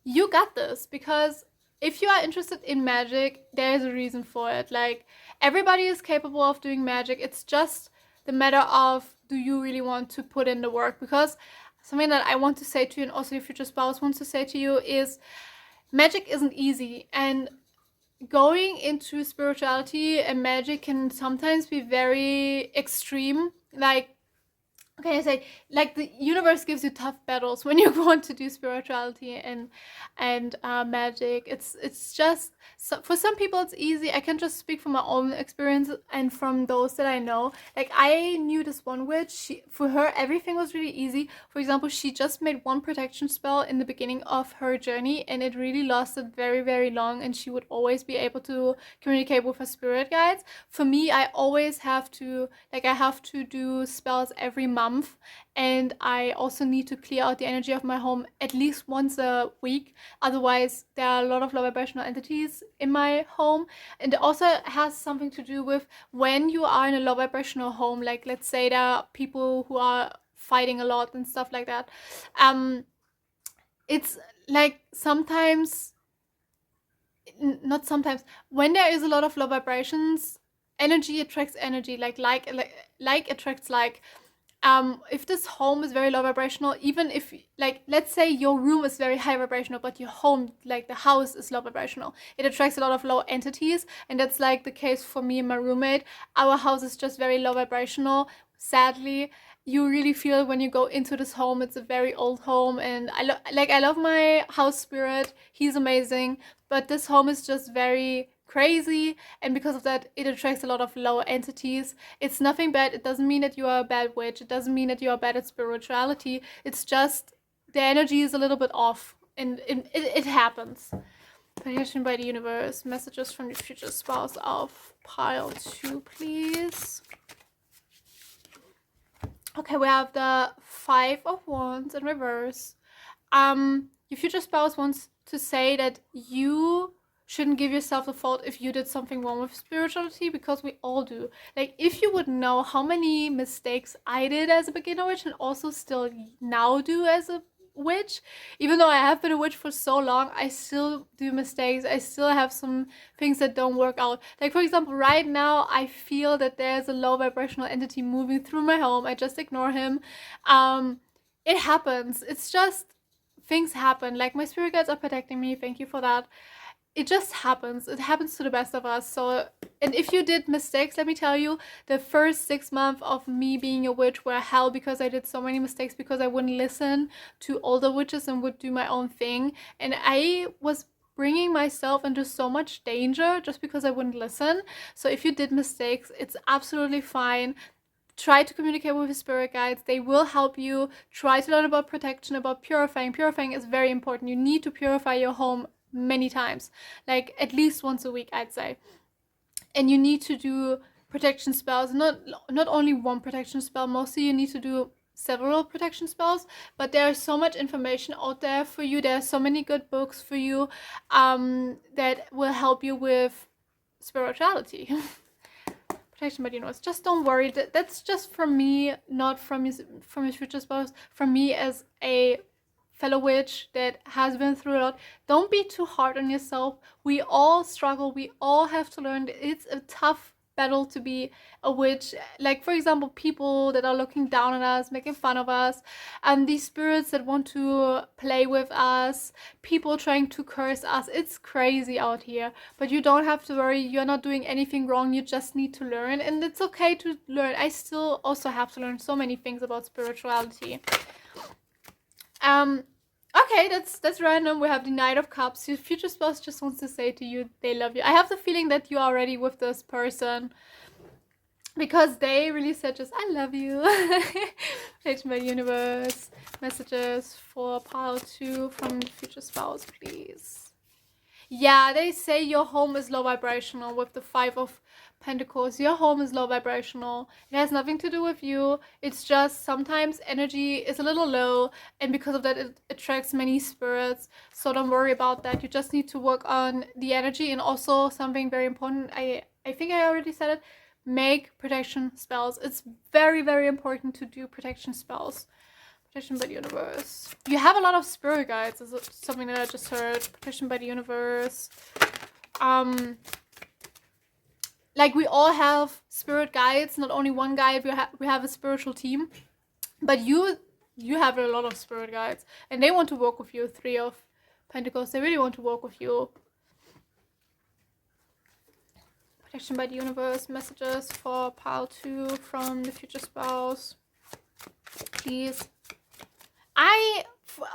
you got this, because if you are interested in magic, there is a reason for it. Like, everybody is capable of doing magic. It's just the matter of, do you really want to put in the work? Because something that I want to say to you, and also your future spouse wants to say to you, is magic isn't easy, and going into spirituality and magic can sometimes be very extreme. Like, okay, I say, like, the universe gives you tough battles when you want to do spirituality and magic. It's just, so for some people it's easy. I can just speak from my own experience and from those that I know. Like, I knew this one witch. For her, everything was really easy. For example, she just made one protection spell in the beginning of her journey, and it really lasted very, very long. And she would always be able to communicate with her spirit guides. For me, I always have to, like, I have to do spells every month, and I also need to clear out the energy of my home at least once a week. Otherwise, there are a lot of low vibrational entities in my home. And it also has something to do with when you are in a low vibrational home. Like, let's say there are people who are fighting a lot and stuff like that. It's like sometimes, not sometimes, when there is a lot of low vibrations, energy attracts energy. Like attracts like. If this home is very low vibrational, even if, like, let's say your room is very high vibrational, but your home, like the house, is low vibrational, it attracts a lot of low entities. And that's like the case for me and my roommate. Our house is just very low vibrational. Sadly, you really feel when you go into this home. It's a very old home, and I love my house spirit. He's amazing, but this home is just very crazy, and because of that, it attracts a lot of low entities. It's nothing bad. It doesn't mean that you are a bad witch. It doesn't mean that you are bad at spirituality. It's just the energy is a little bit off, and it happens. Protection by the universe. Messages from the future spouse of pile 2, please. Okay, we have the 5 of Wands in reverse. Your future spouse wants to say that you shouldn't give yourself the fault if you did something wrong with spirituality, because we all do. Like, if you would know how many mistakes I did as a beginner witch, and also still now do as a witch, even though I have been a witch for so long, I still do mistakes. I still have some things that don't work out. Like, for example, right now I feel that there's a low vibrational entity moving through my home. I just ignore him. It happens. It's just, things happen. Like, my spirit guides are protecting me. Thank you for that. It just happens. It happens to the best of us. So, and if you did mistakes, let me tell you, the first 6 months of me being a witch were hell, because I did so many mistakes, because I wouldn't listen to older witches and would do my own thing. And I was bringing myself into so much danger just because I wouldn't listen. So if you did mistakes, it's absolutely fine. Try to communicate with your spirit guides. They will help you. Try to learn about protection, about purifying. Purifying is very important. You need to purify your home many times, like at least once a week, I'd say. And you need to do protection spells, not only one protection spell. Mostly you need to do several protection spells, but there's so much information out there for you. There are so many good books for you that will help you with spirituality. Protection by the universe. Just don't worry. That's just from me, not from your future spouse. From me as a fellow witch that has been through a lot. Don't be too hard on yourself. We all struggle. We all have to learn. It's a tough battle to be a witch. Like, for example, people that are looking down on us, making fun of us, and these spirits that want to play with us, people trying to curse us. It's crazy out here, but you don't have to worry. You're not doing anything wrong. You just need to learn, and it's okay to learn. I still also have to learn so many things about spirituality. Okay, that's random. We have the Knight of Cups. Your future spouse just wants to say to you they love you. I have the feeling that you are already with this person, because they really said just, I love you. Protection by the universe. Messages for pile 2 from the future spouse, please. Yeah, they say your home is low vibrational with the 5 of Pentacles. Your home is low vibrational. It has nothing to do with you. It's just sometimes energy is a little low, and because of that it attracts many spirits. So don't worry about that. You just need to work on the energy. And also something very important, I think I already said it, make protection spells. It's very, very important to do protection spells. Protection by the universe. You have a lot of spirit guides. Is something that I just heard. Protection by the universe. Like, we all have spirit guides, not only one guide. We have a spiritual team, but you have a lot of spirit guides, and they want to work with you. 3 of Pentacles. They really want to work with you. Protection by the universe. Messages for pile 2 from the future spouse. please.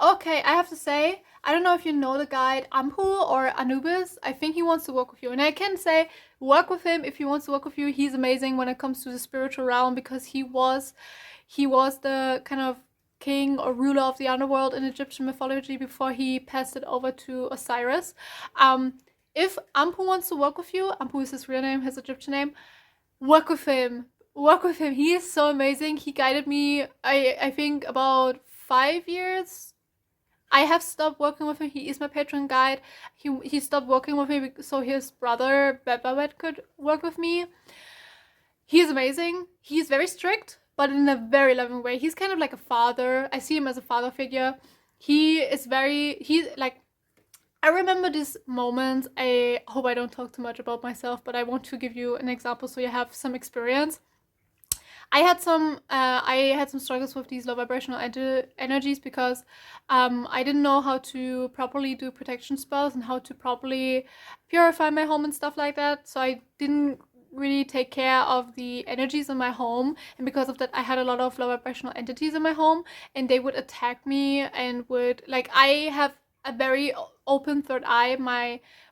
Okay, I have to say, I don't know if you know the guide Ampu or Anubis. I think he wants to work with you. And I can say, work with him if he wants to work with you. He's amazing when it comes to the spiritual realm, because he was the kind of king or ruler of the underworld in Egyptian mythology before he passed it over to Osiris. If Ampu wants to work with you, Ampu is his real name, his Egyptian name, work with him. Work with him. He is so amazing. He guided me, I think, about 5 years. I have stopped working with him. He is my patron guide. He stopped working with me so his brother Babawet could work with me. He is amazing. He's very strict, but in a very loving way. He's kind of like a father. I see him as a father figure. He's like, I remember this moment. I hope I don't talk too much about myself, but I want to give you an example so you have some experience. I had some struggles with these low vibrational energies because I didn't know how to properly do protection spells and how to properly purify my home and stuff like that. So I didn't really take care of the energies in my home, and because of that I had a lot of low vibrational entities in my home, and they would attack me and would, like, I have a very open third eye.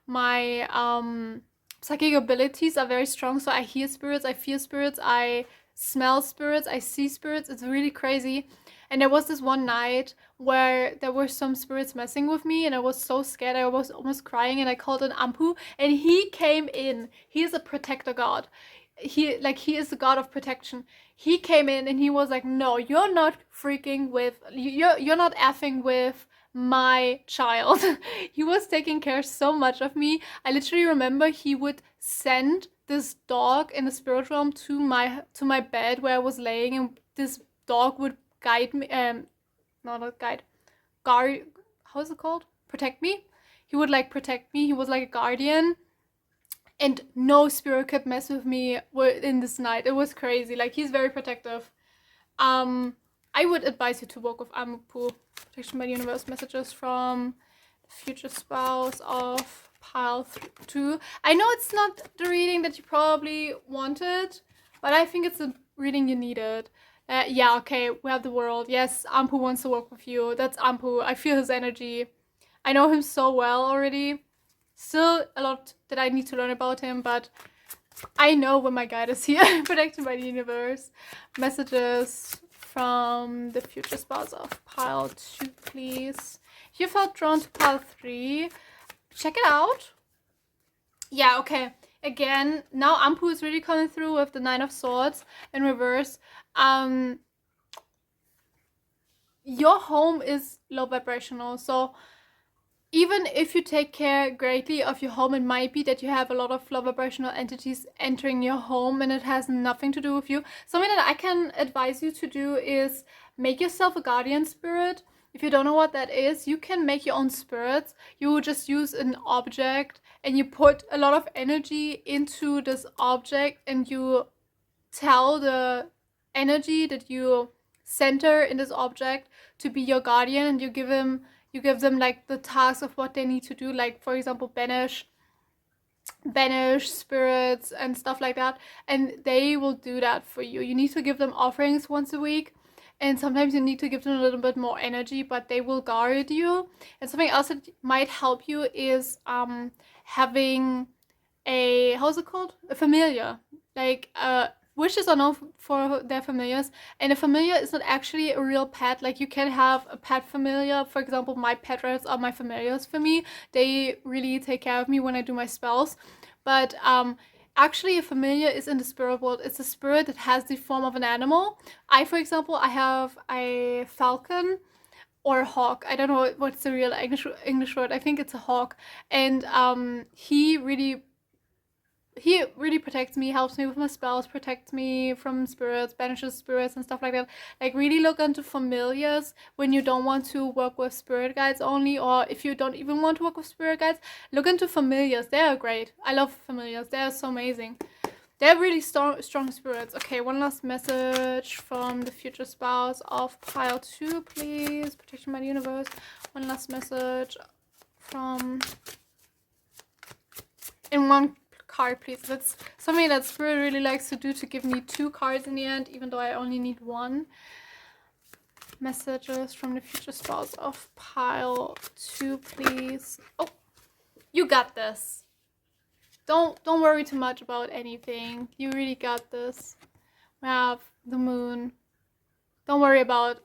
My psychic abilities are very strong, so I hear spirits, I feel spirits, I smell spirits, I see spirits. It's really crazy. And there was this one night where there were some spirits messing with me, and I was so scared. I was almost crying, and I called an Ampu, and he came in. He is a protector god. He is the god of protection. He came in and he was like, no, you're not freaking with, you're not effing with my child. He was taking care so much of me. I literally remember he would send this dog in the spirit realm to my bed where I was laying, and this dog would guide me, not a guide, guard, how is it called? Protect me. He would like protect me. He was like a guardian, and no spirit could mess with me in this night. It was crazy. Like, he's very protective. I would advise you to work with Amupu. Protection by the universe. Messages from the future spouse of pile 2. I know it's not the reading that you probably wanted, but I think it's a reading you needed. Yeah, okay, we have the world. Yes, Ampu wants to work with you. That's Ampu. I feel his energy. I know him so well already. Still a lot that I need to learn about him, but I know when my guide is here. Protected by the universe. Messages from the future spouse of pile 2, please. If you felt drawn to pile 3, check it out. Yeah, okay. Again, now Ampu is really coming through with the 9 of Swords in reverse. Your home is low vibrational, so even if you take care greatly of your home, it might be that you have a lot of low vibrational entities entering your home, and it has nothing to do with you. Something that I can advise you to do is make yourself a guardian spirit. If you don't know what that is, you can make your own spirits. You just use an object and you put a lot of energy into this object, and you tell the energy that you center in this object to be your guardian, and you give them like the task of what they need to do, like, for example, banish spirits and stuff like that, and they will do that for you. You need to give them offerings once a week, and sometimes you need to give them a little bit more energy, but they will guard you. And something else that might help you is having a, how's it called? A familiar. Like, wishes are known for their familiars, and a familiar is not actually a real pet. Like, you can have a pet familiar. For example, my pet rats are my familiars for me. They really take care of me when I do my spells. But actually, a familiar is in the spirit world. It's a spirit that has the form of an animal. For example, I have a falcon or a hawk. I don't know what's the real English word. I think it's a hawk. And he really protects me, helps me with my spells, protects me from spirits, banishes spirits and stuff like that. Like, really look into familiars when you don't want to work with spirit guides only, or if you don't even want to work with spirit guides, look into familiars. They are great. I love familiars. They are so amazing. They're really strong spirits. Okay, one last message from the future spouse of pile 2, please. Protection by the universe. One last message from... in one card, please. That's something that Spirit really likes to do, to give me 2 cards in the end, even though I only need 1. Messages from the future spouse of pile 2, please. Oh, you got this. Don't worry too much about anything. You really got this. We have the moon. Don't worry about,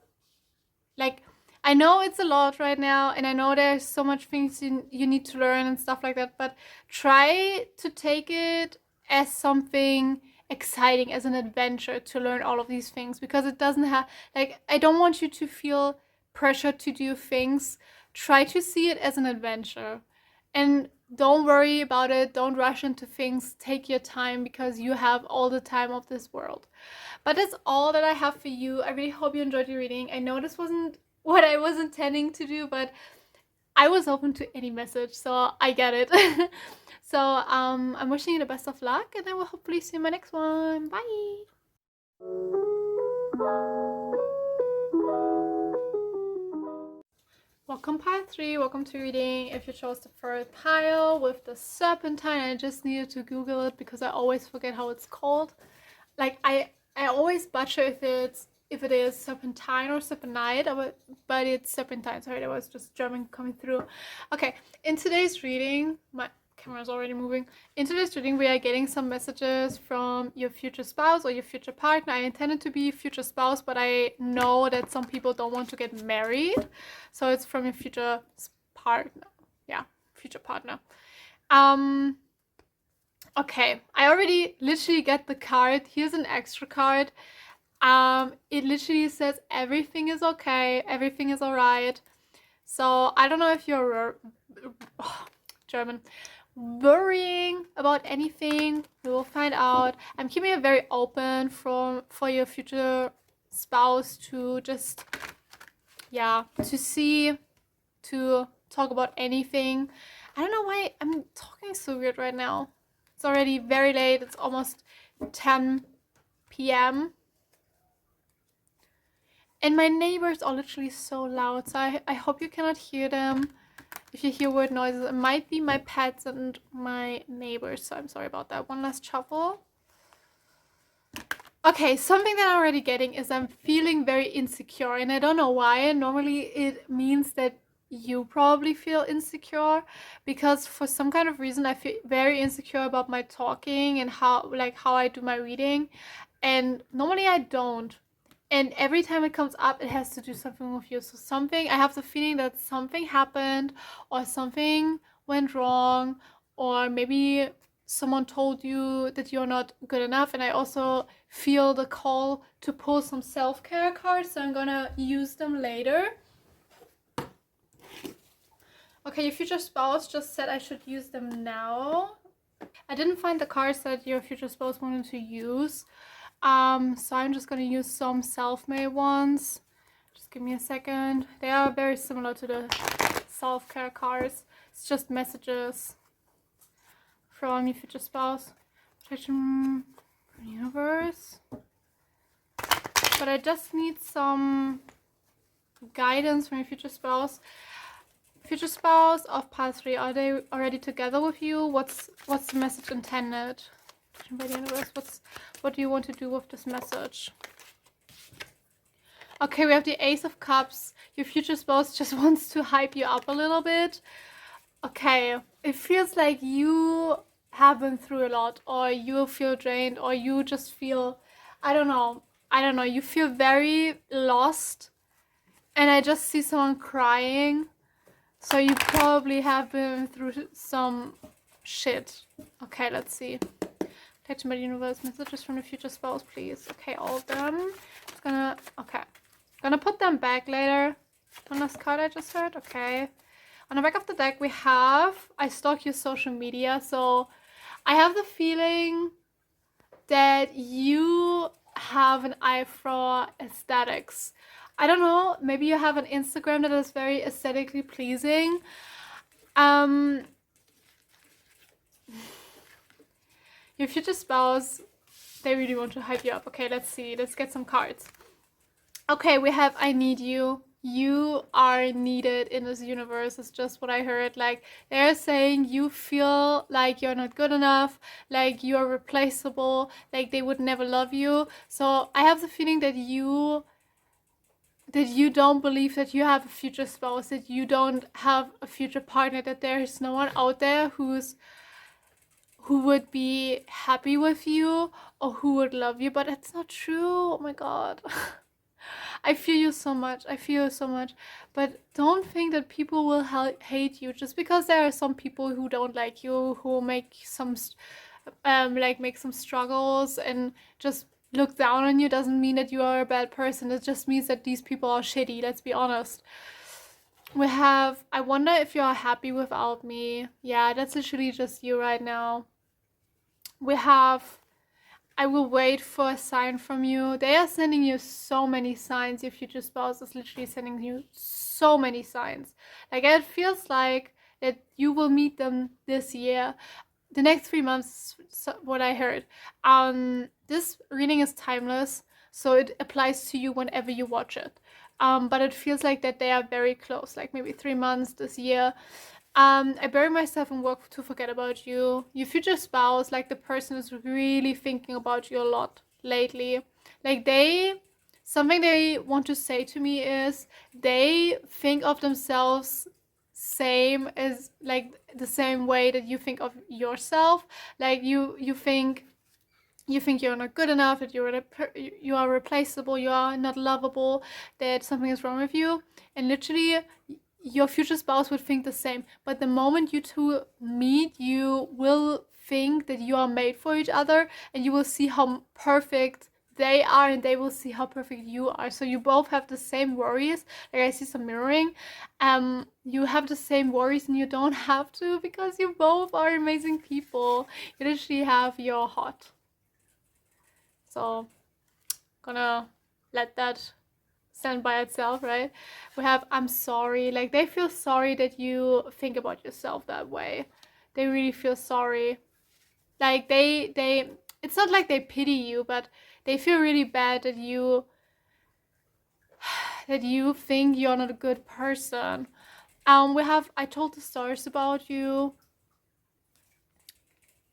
like, I know it's a lot right now, and I know there's so much things you need to learn and stuff like that, but try to take it as something exciting, as an adventure to learn all of these things, because it doesn't have, like, I don't want you to feel pressure to do things. Try to see it as an adventure, and don't worry about it. Don't rush into things. Take your time, because you have all the time of this world. But that's all that I have for you. I really hope you enjoyed your reading. I know this wasn't what I was intending to do, but I was open to any message, so I get it. So I'm wishing you the best of luck, and I will hopefully see you in my next one. Bye! Welcome pile 3, welcome to reading. If you chose the third pile with the serpentine, I just needed to Google it because I always forget how it's called. Like, I always butcher if it is serpentine or serpenite, but it's serpentine. Sorry, that was just German coming through. Okay, in today's reading, my camera's already moving. In today's reading, we are getting some messages from your future spouse or your future partner. I intended to be future spouse, but I know that some people don't want to get married, so it's from your future partner. Yeah, future partner. Okay, I already literally get the card. Here's an extra card. It literally says everything is okay, everything is alright. So I don't know if you're German worrying about anything. We will find out. I'm keeping it very open for your future spouse to just, yeah, to see, to talk about anything. I don't know why I'm talking so weird right now. It's already very late. It's almost 10 p.m. And my neighbors are literally so loud, so I hope you cannot hear them. If you hear weird noises, it might be my pets and my neighbors, so I'm sorry about that. One last shuffle. Okay, something that I'm already getting is I'm feeling very insecure, and I don't know why. Normally it means that you probably feel insecure, because for some kind of reason I feel very insecure about my talking and how I do my reading, and normally I don't. And every time it comes up, it has to do something with you. So something, I have the feeling that something happened, or something went wrong, or maybe someone told you that you're not good enough. And I also feel the call to pull some self-care cards, so I'm gonna use them later. Okay, your future spouse just said I should use them now. I didn't find the cards that your future spouse wanted to use. So I'm just gonna use some self-made ones. Just give me a second. They are very similar to the self-care cards. It's just messages from your future spouse. Protection from the universe. But I just need some guidance from your future spouse. Future spouse of pile 3, are they already together with you? What's the message intended by the universe? What do you want to do with this message? Okay, we have the Ace of Cups. Your future spouse just wants to hype you up a little bit. Okay, it feels like you have been through a lot, or you feel drained, or you just feel, I don't know, you feel very lost, and I just see someone crying. So you probably have been through some shit. Okay, let's see. Protection by the universe, messages from the future spouse, please. Okay, all of them. It's gonna, okay. Gonna put them back later. One last card I just heard. Okay. On the back of the deck we have, I stalk your social media. So I have the feeling that you have an eye for aesthetics. I don't know, maybe you have an Instagram that is very aesthetically pleasing. Your future spouse, they really want to hype you up. Okay, let's see. Let's get some cards. Okay, we have I need you. You are needed in this universe. It's just what I heard. Like, they're saying you feel like you're not good enough, like you're replaceable, like they would never love you. So I have the feeling that you that you don't believe that you have a future spouse, that you don't have a future partner, that there is no one out there who would be happy with you or who would love you, but it's not true. Oh my god. I feel you so much. I feel you so much. But don't think that people will hate you just because there are some people who don't like you, who make some make some struggles and just look down on you. Doesn't mean that you are a bad person. It just means that these people are shitty. Let's be honest. We have, I wonder if you are happy without me. Yeah, that's literally just you right now. We have, I will wait for a sign from you. They are sending you so many signs. Your future spouse is literally sending you so many signs. Like, it feels like that you will meet them this year. The next 3 months, what I heard. This reading is timeless, so it applies to you whenever you watch it. But it feels like that they are very close, like maybe 3 months this year. I bury myself in work to forget about you. Your future spouse, like the person is really thinking about you a lot lately. Like something they want to say to me is they think of themselves same as like the same way that you think of yourself. Like you think you're not good enough, that you are replaceable, you are not lovable, that something is wrong with you, and literally your future spouse would think the same. But the moment you two meet, you will think that you are made for each other, and you will see how perfect they are, and they will see how perfect you are. So you both have the same worries. Like, I see some mirroring. You have the same worries, and you don't have to, because you both are amazing people. You literally have your hot. So gonna let that stand by itself, right? We have I'm sorry. Like, they feel sorry that you think about yourself that way. They really feel sorry. Like they it's not like they pity you, but they feel really bad that you think you're not a good person. We have I told the stars about you.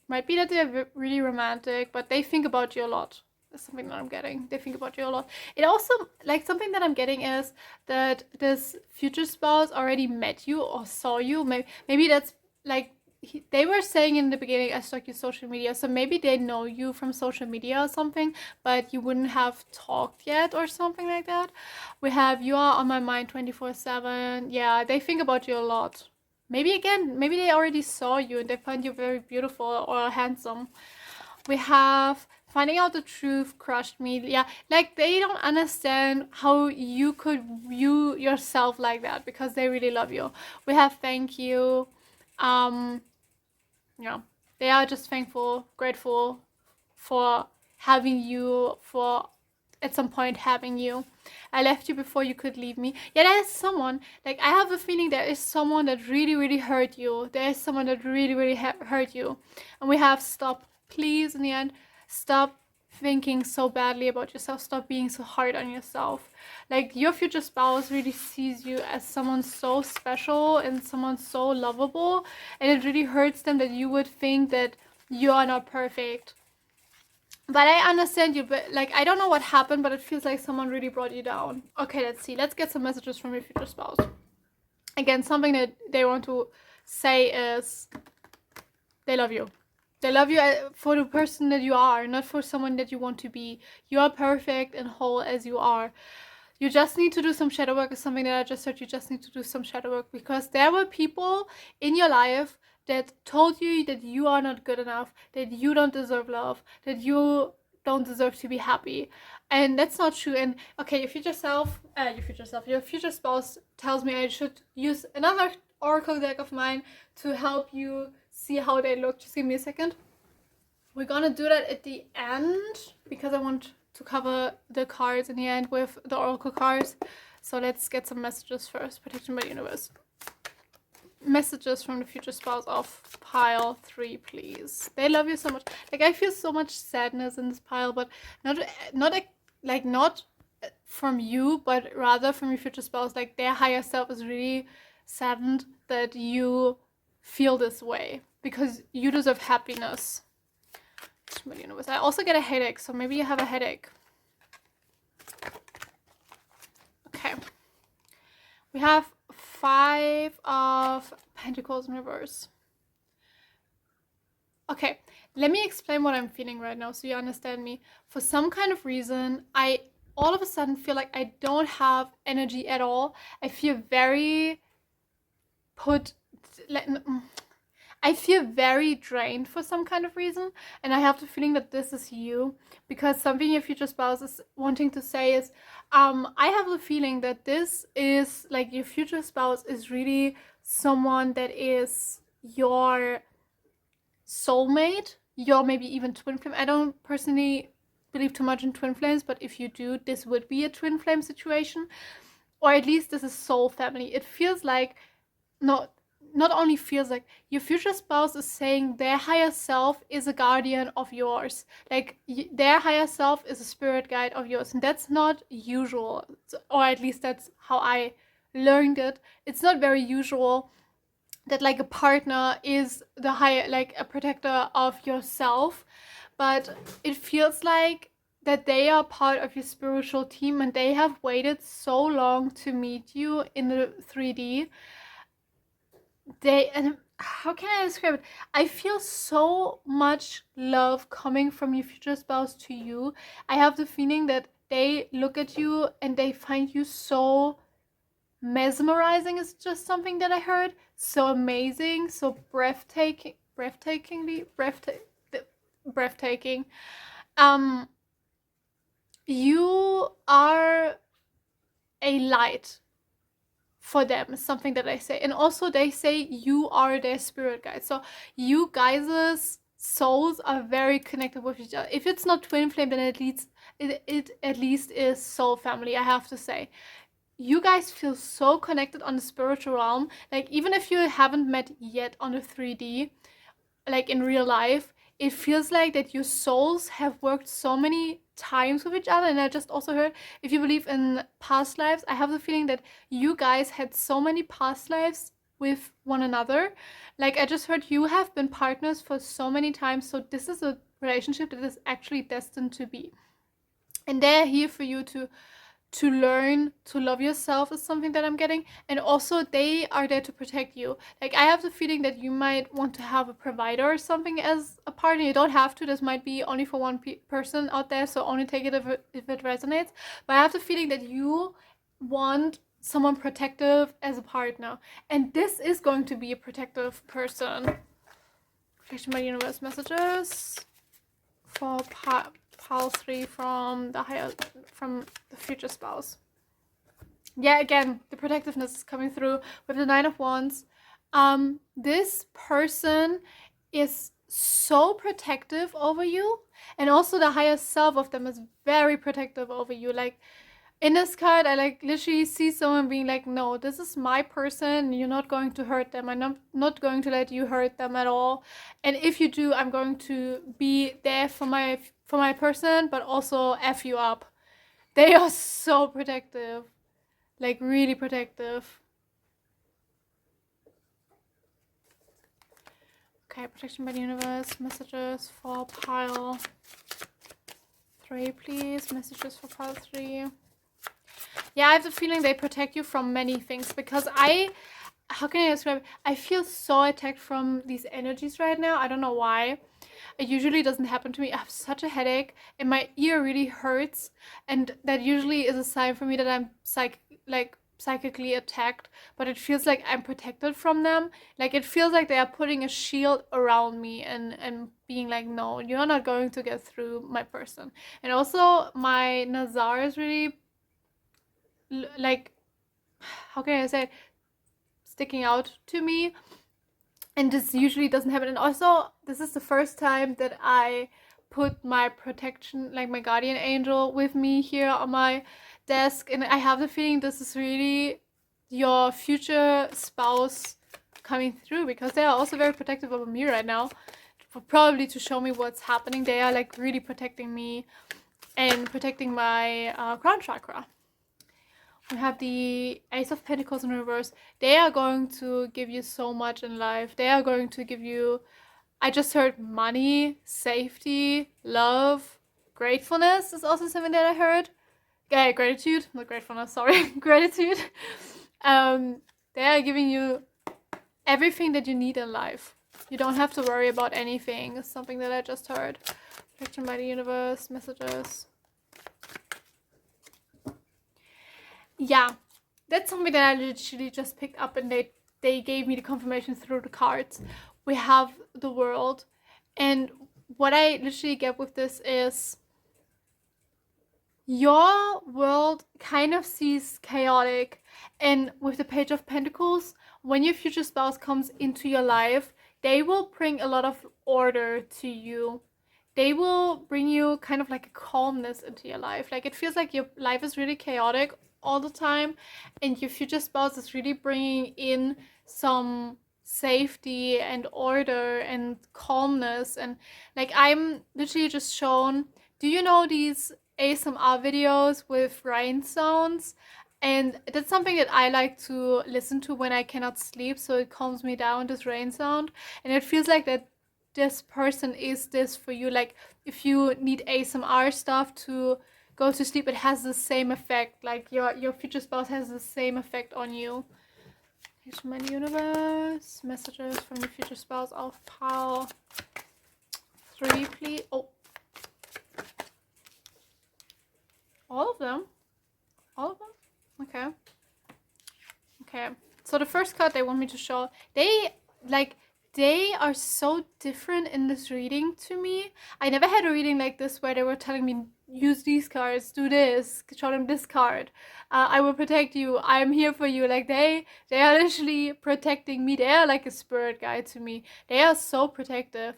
Might be that they're really romantic, but they think about you a lot. That's something that I'm getting. They think about you a lot. It also, like, something that I'm getting is that this future spouse already met you or saw you. Maybe that's, like, they were saying in the beginning, I stalk your social media. So maybe they know you from social media or something, but you wouldn't have talked yet or something like that. We have, you are on my mind 24/7. Yeah, they think about you a lot. Maybe they already saw you and they find you very beautiful or handsome. We have finding out the truth crushed me. Yeah, like, they don't understand how you could view yourself like that because they really love you. We have thank you. Yeah, they are just thankful, grateful for having you, for at some point having you. I left you before you could leave me. Yeah, there is someone, like, I have a feeling there is someone that really, really hurt you. There is someone that really, really hurt you. And we have stop, please, in the end, stop thinking so badly about yourself. Stop being so hard on yourself. Like, your future spouse really sees you as someone so special and someone so lovable, and it really hurts them that you would think that you are not perfect. But I understand you, but, like, I don't know what happened, but it feels like someone really brought you down. Okay, let's see. Let's get some messages from your future spouse. Again, something that they want to say is they love you. They love you for the person that you are, not for someone that you want to be. You are perfect and whole as you are. You just need to do some shadow work, is something that I just heard. You just need to do some shadow work, because there were people in your life that told you that you are not good enough, that you don't deserve love, that you don't deserve to be happy. And that's not true. And okay, your future spouse tells me I should use another oracle deck of mine to help you see how they look. Just give me a second. We're gonna do that at the end because I want to cover the cards in the end with the oracle cards. So let's get some messages first. Protection by the universe. Messages from the future spouse of pile 3, please. They love you so much. Like, I feel so much sadness in this pile, but not from you, but rather from your future spouse. Like, their higher self is really saddened that you feel this way because you deserve happiness. I also get a headache, so maybe you have a headache. Okay. We have 5 of Pentacles in reverse. Okay, let me explain what I'm feeling right now so you understand me. For some kind of reason, I all of a sudden feel like I don't have energy at all. I feel very I feel very drained for some kind of reason, and I have the feeling that this is you, because something your future spouse is wanting to say is, I have the feeling that this is like your future spouse is really someone that is your soulmate, your maybe even twin flame. I don't personally believe too much in twin flames, but if you do, this would be a twin flame situation, or at least this is soul family. It feels like not only feels like your future spouse is saying their higher self is a guardian of yours, like their higher self is a spirit guide of yours, and that's not usual, or at least that's how I learned it. It's not very usual that like a partner is the higher, like a protector of yourself, but it feels like that they are part of your spiritual team, and they have waited so long to meet you in the 3D. And how can I describe it? I feel so much love coming from your future spouse to you. I have the feeling that they look at you and they find you so mesmerizing, is just something that I heard. So amazing, so breathtaking. You are a light for them, is something that I say. And also they say you are their spirit guide. So you guys' souls are very connected with each other. If it's not twin flame, then it at least is soul family, I have to say. You guys feel so connected on the spiritual realm. Like even if you haven't met yet on the 3D, like in real life, it feels like that your souls have worked so many times with each other. And I just also heard, if you believe in past lives, I have the feeling that you guys had so many past lives with one another. Like I just heard you have been partners for so many times. So this is a relationship that is actually destined to be. And they're here for you to learn to love yourself, is something that I'm getting. And also they are there to protect you. Like I have the feeling that you might want to have a provider or something as a partner. You don't have to. This might be only for one person out there, so only take it if it resonates. But I have the feeling that you want someone protective as a partner, and this is going to be a protective person. Reflection by universe messages for pile 3 from the future spouse. Yeah, again, the protectiveness is coming through with the 9 of Wands. This person is so protective over you, and also the higher self of them is very protective over you. Like in this card, I like literally see someone being like, no, this is my person. You're not going to hurt them. I'm not going to let you hurt them at all. And if you do, I'm going to be there for my person, but also F you up. They are so protective. Like really protective. Okay, protection by the universe. Messages for pile 3, please. Messages for pile 3. Yeah, I have the feeling they protect you from many things, because how can I describe it? I feel so attacked from these energies right now. I don't know why. It usually doesn't happen to me. I have such a headache and my ear really hurts, and that usually is a sign for me that I'm psychically attacked, but it feels like I'm protected from them. Like it feels like they are putting a shield around me and being like, no, you're not going to get through my person. And also my Nazar is really like, how can I say it, sticking out to me, and this usually doesn't happen. And also this is the first time that I put my protection, like my guardian angel, with me here on my desk, and I have the feeling this is really your future spouse coming through, because they are also very protective over me right now, probably to show me what's happening. They are like really protecting me and protecting my crown chakra. We have the Ace of Pentacles in reverse. They are going to give you so much in life. They are going to give you, I just heard money, safety, love, gratefulness is also something that I heard. Yeah, gratitude, not gratefulness, sorry. Gratitude. They are giving you everything that you need in life. You don't have to worry about anything. It's something that I just heard. Protection by the universe, messages. Yeah, that's something that I literally just picked up, and they gave me the confirmation through the cards. We have the world, and what I literally get with this is your world kind of sees chaotic, and with the Page of Pentacles, when your future spouse comes into your life, they will bring a lot of order to you. They will bring you kind of like a calmness into your life. Like, it feels like your life is really chaotic all the time, and your future spouse is really bringing in some safety and order and calmness. And like, I'm literally just shown, do you know these ASMR videos with rain sounds? And that's something that I like to listen to when I cannot sleep, so it calms me down, this rain sound. And it feels like that this person is this for you. Like, if you need ASMR stuff to go to sleep, it has the same effect. Like, your future spouse has the same effect on you. Here's my universe. Messages from the future spouse of power. 3, please. Oh. All of them? All of them? Okay. Okay. So the first card they want me to show, they are so different in this reading to me. I never had a reading like this where they were telling me, use these cards, do this, show them this card. I will protect you. I'm here for you. Like, they are literally protecting me. They are like a spirit guide to me. They are so protective.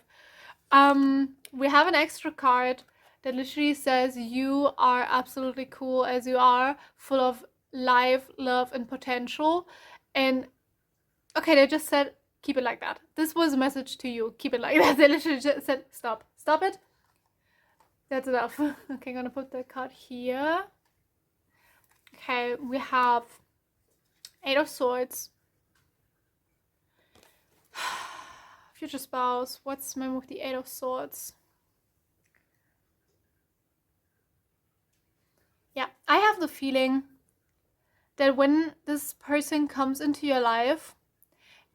We have an extra card that literally says, you are absolutely cool as you are, full of life, love, and potential. And okay, they just said, keep it like that. This was a message to you. Keep it like that. They literally just said, stop. Stop it. That's enough. Okay, I'm gonna put the card here. Okay, we have 8 of Swords. Future spouse. What's meant with the 8 of Swords? Yeah, I have the feeling that when this person comes into your life,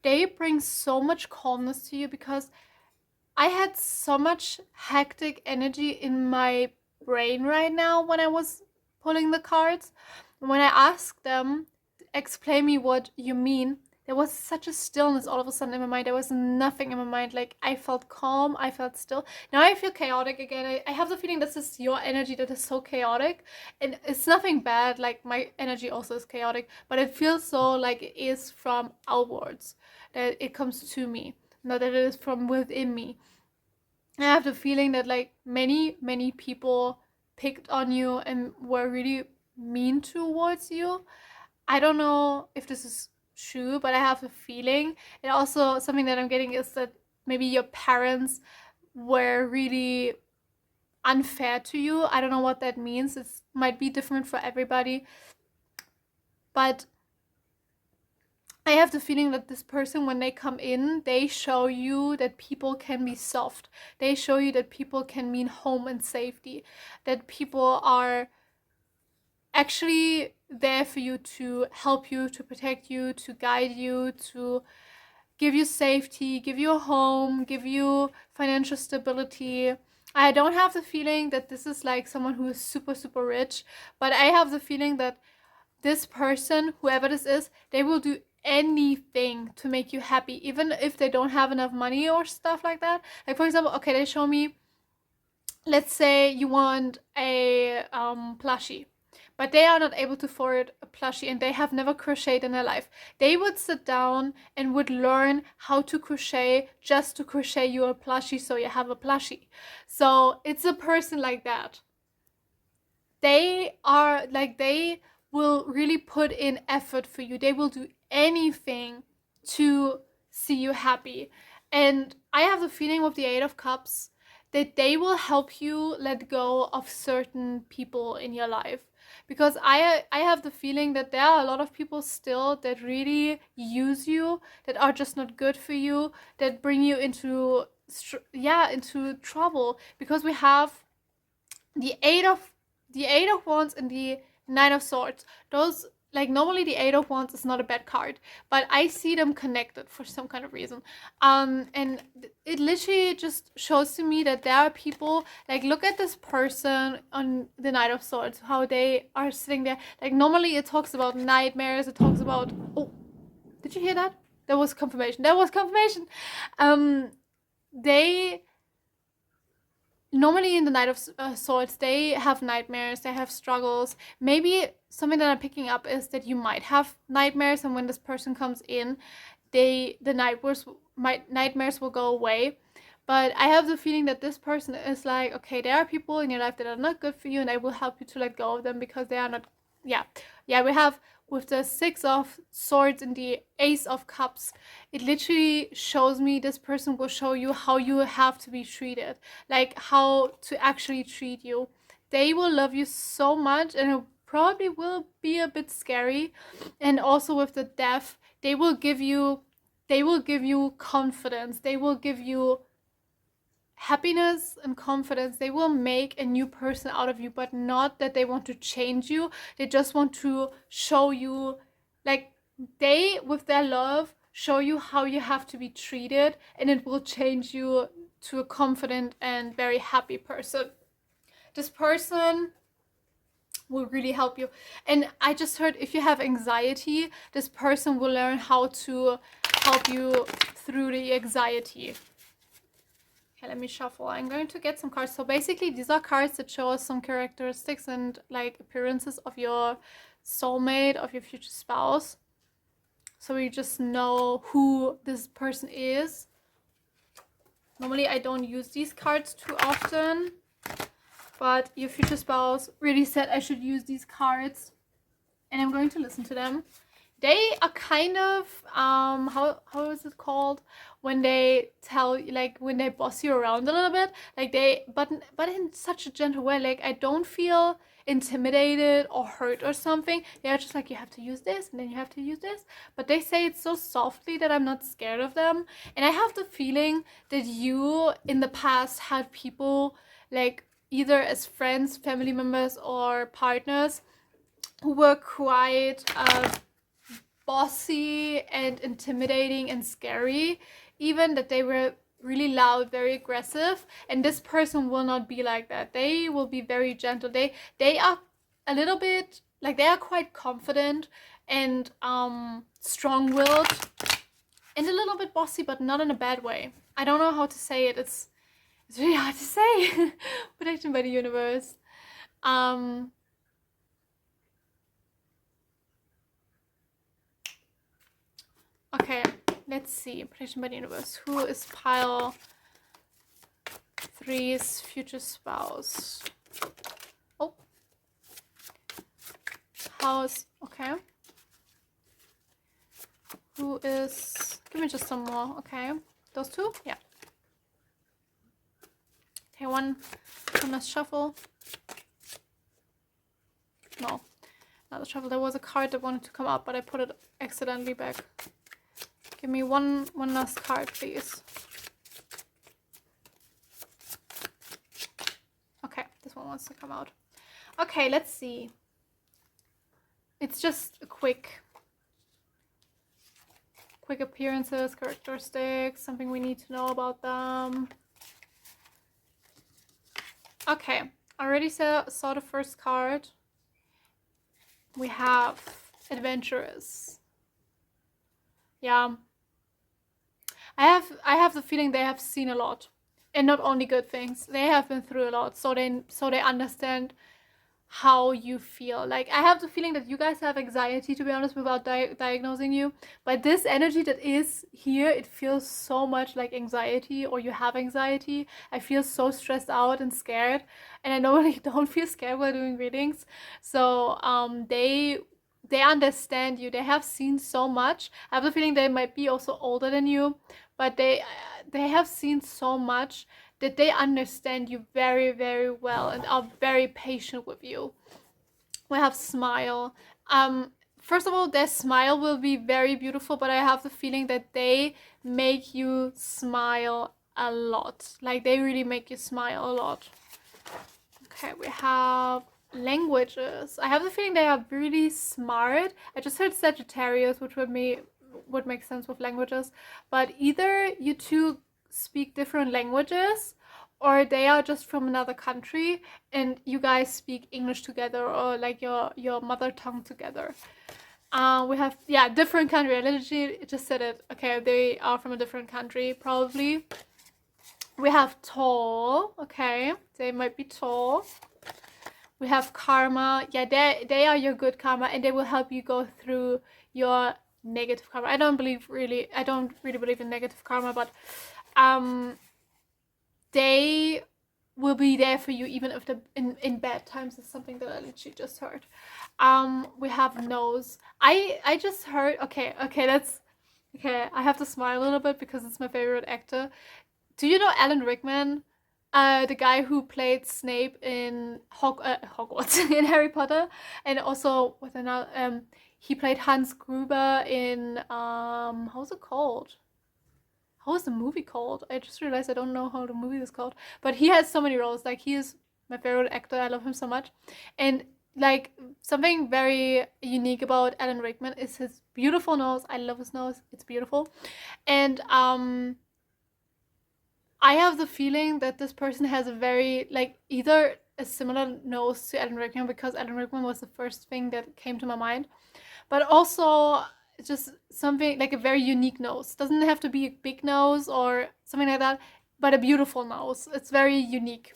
they bring so much calmness to you, because I had so much hectic energy in my brain right now when I was pulling the cards. When I asked them, explain me what you mean, there was such a stillness all of a sudden in my mind. There was nothing in my mind. Like, I felt calm, I felt still. Now I feel chaotic again. I have the feeling this is your energy that is so chaotic. And it's nothing bad, like my energy also is chaotic, but it feels so like it is from outwards, that it comes to me, not that it is from within me. I have the feeling that like many people picked on you and were really mean towards you. I don't know if this is true, but I have a feeling. And also something that I'm getting is that maybe your parents were really unfair to you. I don't know what that means. It might be different for everybody. But I have the feeling that this person, when they come in, they show you that people can be soft. They show you that people can mean home and safety. That people are actually there for you, to help you, to protect you, to guide you, to give you safety, give you a home, give you financial stability. I don't have the feeling that this is like someone who is super, super rich, but I have the feeling that this person, whoever this is, they will do anything to make you happy, even if they don't have enough money or stuff like that. Like, for example, okay, they show me, let's say you want a plushie, but they are not able to afford a plushie and they have never crocheted in their life. They would sit down and would learn how to crochet just to crochet you a plushie, so you have a plushie. So it's a person like that. They are like, they will really put in effort for you. They will do anything to see you happy. And I have the feeling with the 8 of Cups that they will help you let go of certain people in your life. Because I have the feeling that there are a lot of people still that really use you, that are just not good for you, that bring you into trouble. Because we have the 8 of Wands and the 9 of Swords. Those, like normally the Eight of Wands is not a bad card, but I see them connected for some kind of reason. And it literally just shows to me that there are people, like, look at this person on the Knight of Swords, how they are sitting there. Like, normally it talks about nightmares, it talks about, oh, did you hear that? There was confirmation. There was confirmation. They normally in the Knight of Swords, they have nightmares, they have struggles. Maybe something that I'm picking up is that you might have nightmares, and when this person comes in, the nightmares will go away. But I have the feeling that this person is like, okay, there are people in your life that are not good for you, and I will help you to let go of them because they are not. Yeah, we have with the Six of Swords and the Ace of Cups, it literally shows me this person will show you how you have to be treated, like how to actually treat you. They will love you so much, and it probably will be a bit scary. And also with the Death, they will give you confidence. They will give you happiness and confidence. They will make a new person out of you, but not that they want to change you. They just want to show you, like, they with their love show you how you have to be treated, and it will change you to a confident and very happy person. This person will really help you. And I just heard, if you have anxiety, this person will learn how to help you through the anxiety. Okay, let me shuffle. I'm going to get some cards. So basically, these are cards that show us some characteristics and like appearances of your soulmate, of your future spouse. So we just know who this person is. Normally, I don't use these cards too often, but your future spouse really said I should use these cards, and I'm going to listen to them. They are kind of how is it called when they tell, like, when they boss you around a little bit, like they but in such a gentle way. Like, I don't feel intimidated or hurt or something. They are just like, you have to use this and then you have to use this, but they say it so softly that I'm not scared of them. And I have the feeling that you in the past had people, like, either as friends, family members, or partners who were quite bossy and intimidating and scary, even that they were really loud, very aggressive. And this person will not be like that. They will be very gentle. They are a little bit like, they are quite confident and strong-willed and a little bit bossy, but not in a bad way. I don't know how to say it. It's really hard to say. Protection by the universe. Okay, let's see. Protection by the universe. Who is pile 3's future spouse? Oh. House. Okay. Who is... Give me just some more. Okay. Those two? Yeah. Okay, one last shuffle. No. Not a shuffle. There was a card that wanted to come up, but I put it accidentally back. Give me one last card, please. Okay, this one wants to come out. Okay, let's see. It's just a quick appearances, characteristics, something we need to know about them. Okay, I already saw the first card. We have adventurous. Yeah. I have the feeling they have seen a lot, and not only good things. They have been through a lot, so they understand how you feel. Like, I have the feeling that you guys have anxiety, to be honest, without diagnosing you. But this energy that is here, it feels so much like anxiety, or you have anxiety. I feel so stressed out and scared, and I normally don't feel scared while doing readings. So they understand you. They have seen so much. I have the feeling they might be also older than you, but they have seen so much that they understand you very, very well and are very patient with you. We have smile. First of all, their smile will be very beautiful, but I have the feeling that they make you smile a lot. Like, they really make you smile a lot. Okay, we have Languages. I have the feeling they are really smart. I just heard Sagittarius, which would make sense with languages. But either you two speak different languages, or they are just from another country and you guys speak English together, or like your mother tongue together. We have, yeah, different country. I literally just said it. Okay, they are from a different country, probably. We have tall. Okay, they might be tall. We have karma. Yeah, they are your good karma, and they will help you go through your negative karma. I don't really believe in negative karma, but they will be there for you even if the in bad times, is something that I literally just heard. We have nose. I just heard, okay, that's okay. I have to smile a little bit because it's my favorite actor. Do you know Alan Rickman? The guy who played Snape in Hogwarts in Harry Potter, and also with another he played Hans Gruber in how's it called? How is the movie called? I just realized I don't know how the movie is called. But he has so many roles. Like, he is my favorite actor. I love him so much. And like, something very unique about Alan Rickman is his beautiful nose. I love his nose. It's beautiful. And I have the feeling that this person has a very, like, either a similar nose to Alan Rickman, because Alan Rickman was the first thing that came to my mind, but also just something like a very unique nose. Doesn't have to be a big nose or something like that, but a beautiful nose. It's very unique.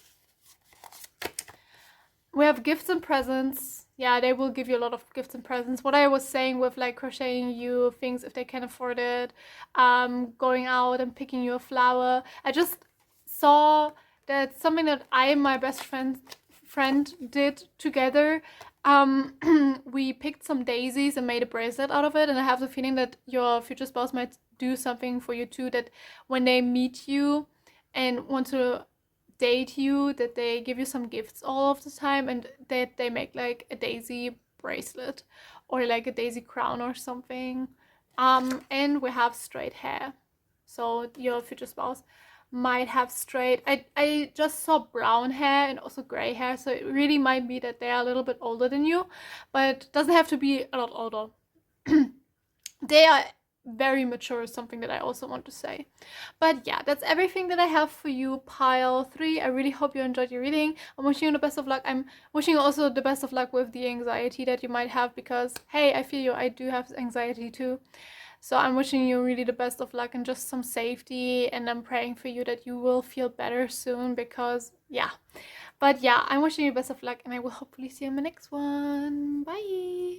We have gifts and presents. Yeah, they will give you a lot of gifts and presents. What I was saying with like crocheting you things if they can afford it, going out and picking you a flower. I just saw that something that I and my best friend did together. We picked some daisies and made a bracelet out of it, and I have the feeling that your future spouse might do something for you too, that when they meet you and want to date you, that they give you some gifts all of the time, and that they make like a daisy bracelet or like a daisy crown or something. And we have straight hair, so your future spouse might have straight. I just saw brown hair and also gray hair, so it really might be that they are a little bit older than you, but doesn't have to be a lot older. They are very mature, is something that I also want to say. But yeah, that's everything that I have for you, pile 3. I really hope you enjoyed your reading. I'm wishing you the best of luck. I'm wishing you also the best of luck with the anxiety that you might have, because hey, I feel you, I do have anxiety too. So I'm wishing you really the best of luck and just some safety, and I'm praying for you that you will feel better soon, because yeah. But yeah, I'm wishing you the best of luck, and I will hopefully see you in the next one. Bye!